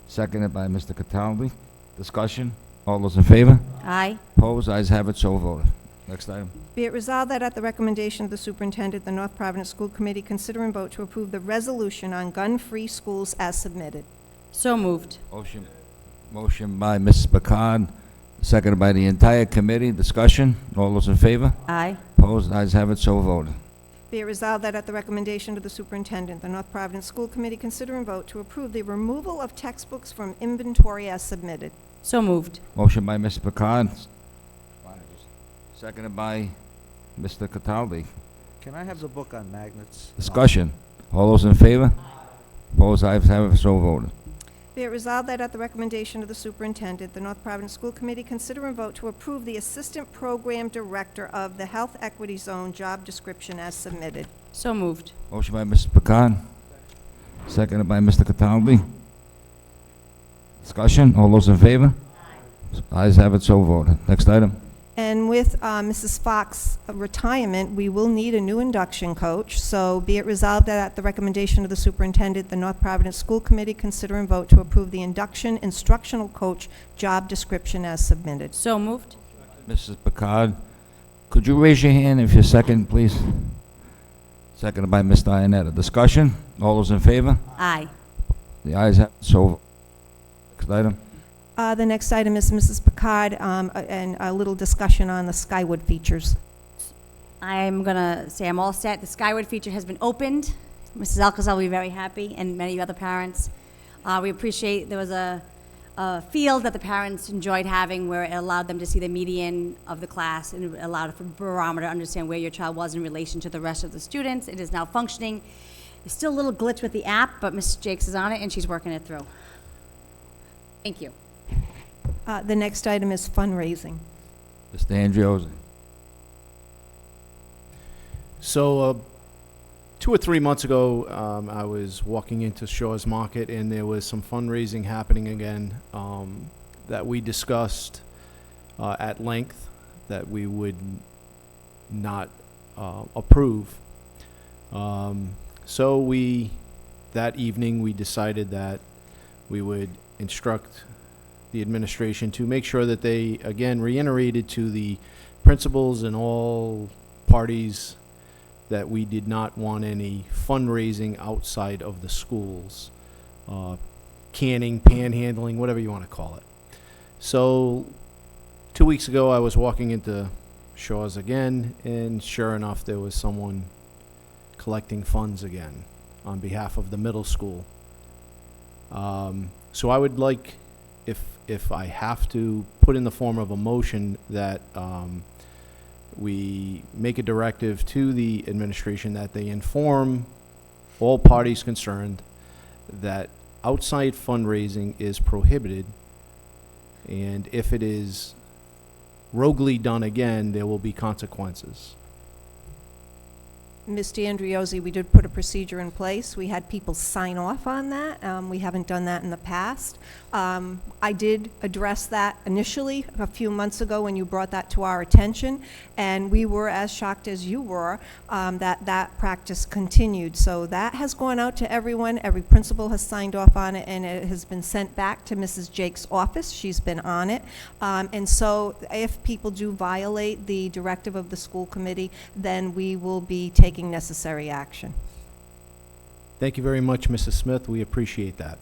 seconded by Mr. Cataldi. Discussion? All those in favor? Aye. Opposed? Ayes have it, so voted. Next item. Be it resolved that at the recommendation of the superintendent, the North Providence School Committee consider and vote to approve the resolution on gun-free schools as submitted. So moved. Motion by Mrs. Picard, seconded by the entire committee. Discussion? All those in favor? Aye. Opposed? Ayes have it, so voted. Be it resolved that at the recommendation of the superintendent, the North Providence School Committee consider and vote to approve the removal of textbooks from inventory as submitted. So moved. Motion by Mrs. Picard, seconded by Mr. Cataldi. Can I have the book on magnets? Discussion. All those in favor? Opposed? Ayes have it, so voted. Be it resolved that at the recommendation of the superintendent, the North Providence School Committee consider and vote to approve the Assistant Program Director of the Health Equity Zone job description as submitted. So moved. Motion by Mrs. Picard, seconded by Mr. Cataldi. Discussion. All those in favor? Ayes have it, so voted. Next item. And with Mrs. Fox's retirement, we will need a new induction coach. So be it resolved that at the recommendation of the superintendent, the North Providence School Committee consider and vote to approve the induction instructional coach job description as submitted. So moved. Mrs. Picard, could you raise your hand if you're second, please? Seconded by Mr. Iannetta. Discussion? All those in favor? Aye. The ayes have it, so. Next item. The next item is Mrs. Picard, and a little discussion on the Skywood features. I'm going to say I'm all set. The Skyward feature has been opened. Mrs. Alcazar will be very happy, and many other parents. We appreciate there was a field that the parents enjoyed having where it allowed them to see the median of the class and it allowed a barometer to understand where your child was in relation to the rest of the students. It is now functioning. There's still a little glitch with the app, but Mrs. Jakes is on it, and she's working it through. Thank you. The next item is fundraising. Mr. Andriozzi. So, 2 or 3 months ago, I was walking into Shaw's Market, and there was some fundraising happening again that we discussed at length that we would not approve. So that evening, we decided that we would instruct the administration to make sure that they, again, reiterated to the principals and all parties that we did not want any fundraising outside of the schools, canning, panhandling, whatever you want to call it. So 2 weeks ago, I was walking into Shaw's again, and sure enough, there was someone collecting funds again on behalf of the middle school. So I would like, if I have to, put in the form of a motion that we make a directive to the administration that they inform all parties concerned that outside fundraising is prohibited, and if it is roguely done again, there will be consequences. Mr. Andriozzi, we did put a procedure in place. We had people sign off on that. We haven't done that in the past. I did address that initially a few months ago when you brought that to our attention, and we were as shocked as you were that practice continued. So that has gone out to everyone. Every principal has signed off on it, and it has been sent back to Mrs. Jake's office. She's been on it. And so if people do violate the directive of the school committee, then we will be taking necessary action. Thank you very much, Mrs. Smith. We appreciate that.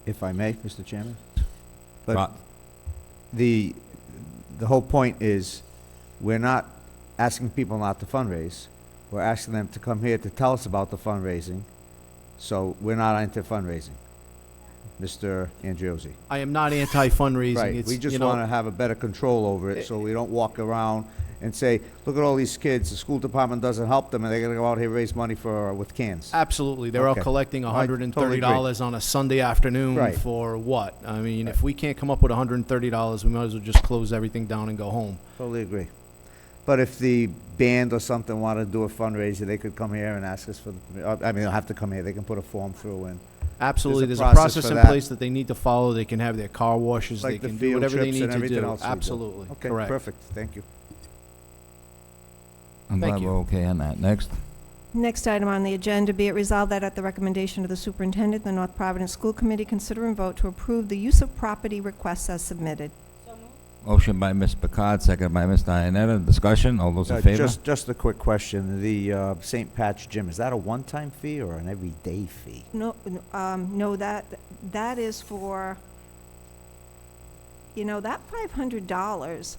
If I may, Mr. Chairman? But Right. the whole point is, we're not asking people not to fundraise. We're asking them to come here to tell us about the fundraising. So we're not into fundraising, Mr. Andriozzi. I am not anti-fundraising. Right, It's, we just you know, want to have a better control over it, so we don't walk around and say, look at all these kids, the school department doesn't help them, and they're gonna go out here and raise money for, with cans. Absolutely. They're out Okay. collecting I totally agree. $130 on a Sunday afternoon Right. for what? I mean, if we can't come up with $130, we might as well just close everything down and go home. Totally agree. But if the band or something wanted to do a fundraiser, they could come here and ask us for, I mean, they'll have to come here, they can put a form through and, Absolutely. There's There's a a process process for in that. place that they need to follow. They can have their car washes. They like the can do field whatever they trips need and to everything do. else we do. Absolutely. Okay, Correct. perfect, thank you. I'm Thank glad you. we're okay on that. Next. Next item on the agenda, be it resolved that at the recommendation of the superintendent, the North Providence School Committee consider and vote to approve the use of property requests as submitted. Motion by Ms. Picard, second by Ms. Dianetta. Discussion, all those in favor? Just a quick question, the St. Pat's Gym, is that a one-time fee or an everyday fee? No, that is for, that $500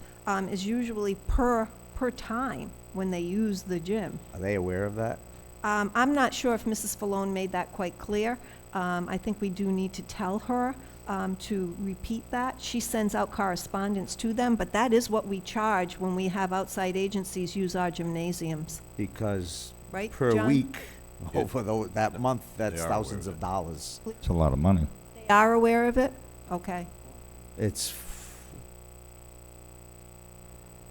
is usually per time when they use the gym. Are they aware of that? I'm not sure if Mrs. Falone made that quite clear. I think we do need to tell her to repeat that. She sends out correspondence to them, but that is what we charge when we have outside agencies use our gymnasiums, Because right, per John? week, Yeah. over that month, that's are thousands aware of dollars. It's a lot of money. They are aware of it? Okay.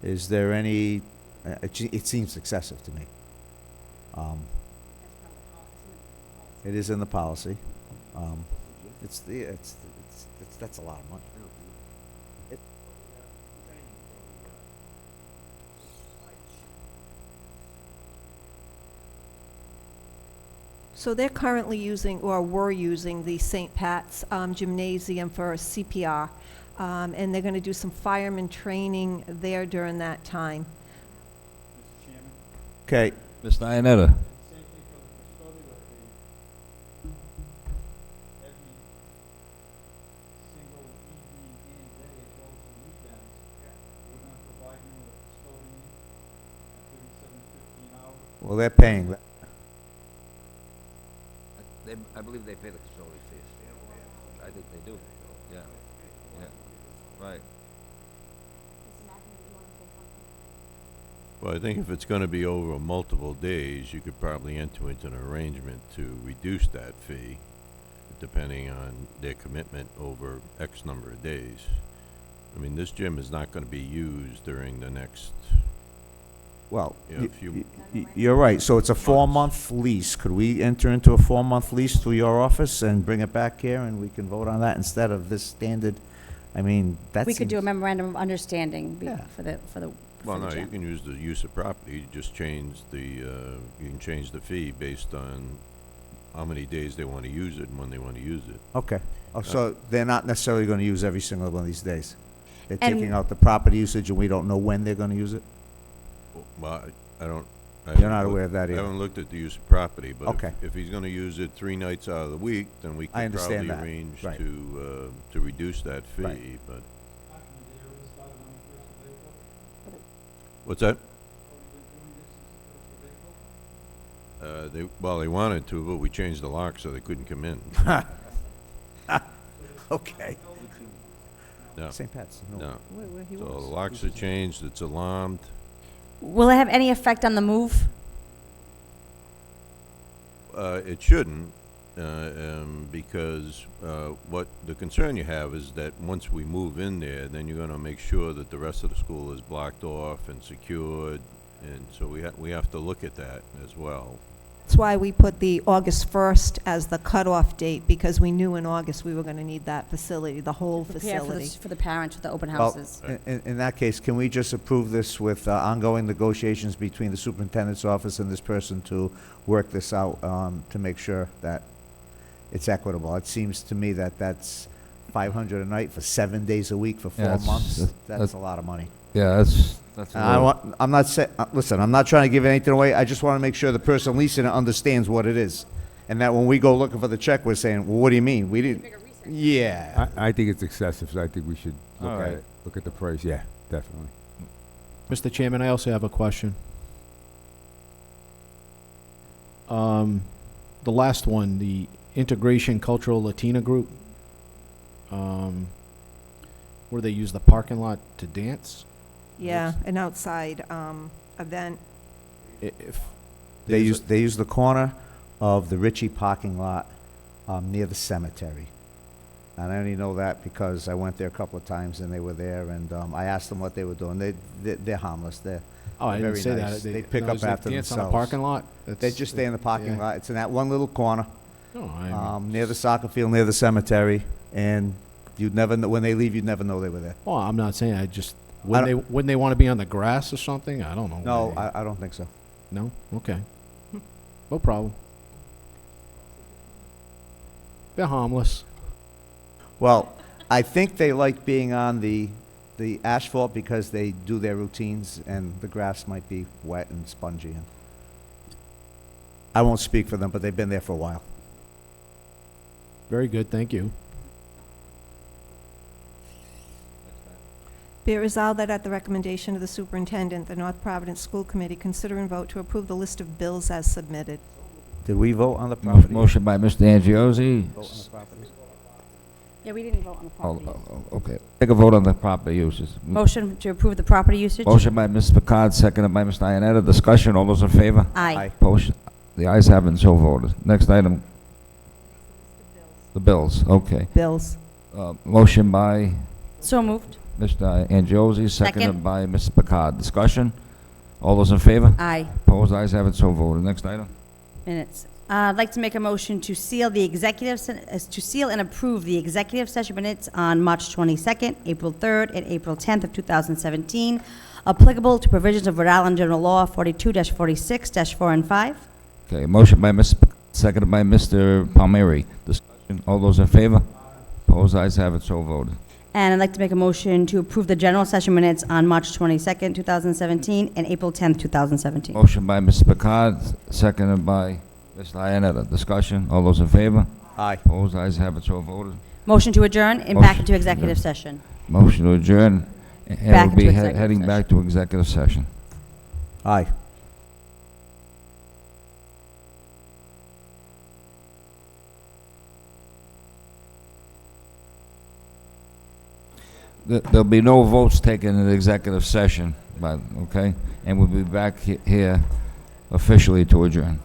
Is there any, it seems excessive to me. It is in the policy. That's a lot of money. So they're currently using, or were using, the St. Pat's Gymnasium for CPR, and they're going to do some fireman training there during that time. Okay, Ms. Dianetta. well, they're paying that. I believe they pay the facility fees. I think they do. Yeah. Yeah. Right. Well, I think if it's gonna be over multiple days, you could probably enter into an arrangement to reduce that fee, depending on their commitment over X number of days. I mean, this gym is not gonna be used during the next, Well, Yeah, if you- you're right, so it's a 4-month lease. Could we enter into a 4-month lease through your office and bring it back here and we can vote on that instead of this standard? I mean, that We could do a seems- memorandum of understanding Yeah. for the well, no, you gym. can use the use of property, you just change the, you can change the fee based on how many days they wanna use it and when they wanna use it. Okay, oh, so they're not necessarily gonna use every single one of these days? They're And- taking out the property usage and we don't know when they're gonna use it? Well, I don't. I You're haven't not looked- aware of that I either? haven't looked at the use of property, but Okay. if he's gonna use it 3 nights out of the week, then we I could probably understand that. arrange Right. to reduce that fee, Right. but. What's that? They wanted to, but we changed the lock so they couldn't come in. Okay. No, St. Pat's, no. no. Where he So the was. locks are changed, it's alarmed. Will it have any effect on the move? It shouldn't, because what the concern you have is that once we move in there, then you're gonna make sure that the rest of the school is blocked off and secured, and so we have to look at that as well. That's why we put the August 1st as the cutoff date, because we knew in August we were going to need that facility, the whole Prepare facility. for the parents with the open Well, houses. in that case, can we just approve this with ongoing negotiations between the superintendent's office and this person to work this out, to make sure that it's equitable? It seems to me that that's $500 a night for 7 days a week for 4 Yeah, that's- months. that's- That's a lot of money. Yeah, that's. I'm not listen, I'm not trying to give anything away. I just want to make sure the person leasing it understands what it is. And that when we go looking for the check, we're saying, well, what do you mean? We didn't. Yeah. I think it's excessive, so I think we should All look at right. it, look at the price, yeah, definitely. Mr. Chairman, I also have a question. The last one, the Integration Cultural Latina Group, where they use the parking lot to dance. Yeah, an outside event. If They there's use, they use the corner of the Ritchie parking lot, near the cemetery. And I only know that because I went there a couple of times and they were there, and, I asked them what they were doing. They're harmless. Oh, I didn't very say nice. that. They pick no, up they after dance on themselves. the parking lot? They just stay in the parking yeah. lot. It's in that one little corner, No, I mean, near the soccer field, near the cemetery, and you'd never know, when they leave, you'd never know they were there. well, I'm not saying, I just, don't- wouldn't they want to be on the grass or something? I don't know. No, Maybe. I don't think so. No? Okay. No problem. They're harmless. Well, I think they like being on the asphalt because they do their routines, and the grass might be wet and spongy. And I won't speak for them, but they've been there for a while. Very good, thank you. Be it resolved that at the recommendation of the superintendent, the North Providence School Committee consider and vote to approve the list of bills as submitted. Did we vote on the property? Motion by Mr. Angiozzi. Vote on the property? Yeah, we didn't vote on the Oh, property. okay. Take a vote on the property uses. Motion to approve the property usage? Motion by Ms. Picard, seconded by Mr. Iannetta. Discussion, all those in favor? Aye. Opposed? The ayes have it, and so voted. Next item. The bills, okay. Bills. Motion by So moved. Mr. Angiozzi, seconded Second. by Ms. Picard. Discussion, all those in favor? Aye. Opposed? Ayes have it, so voted. Next item. Minutes. I'd like to make a motion to seal the to seal and approve the executive session minutes on March 22nd, April 3rd, and April 10th of 2017, applicable to provisions of Rhode Island General Law 42-46-4 and 5. Okay, motion by Ms. Seconded by Mr. Palmieri. Discussion, all those in favor? Opposed? Ayes have it, so voted. And I'd like to make a motion to approve the general session minutes on March 22nd, 2017, and April 10th, 2017. Motion by Ms. Picard, seconded by Mr. Iannetta. Discussion, all those in favor? Aye. Opposed? Ayes have it, so voted. Motion to adjourn and back Motion into to executive adjourn. session. Motion to adjourn, and Back we'll be into executive heading back to executive session. Aye. There'll be no votes taken in the executive session, but, okay? And we'll be back here officially to adjourn.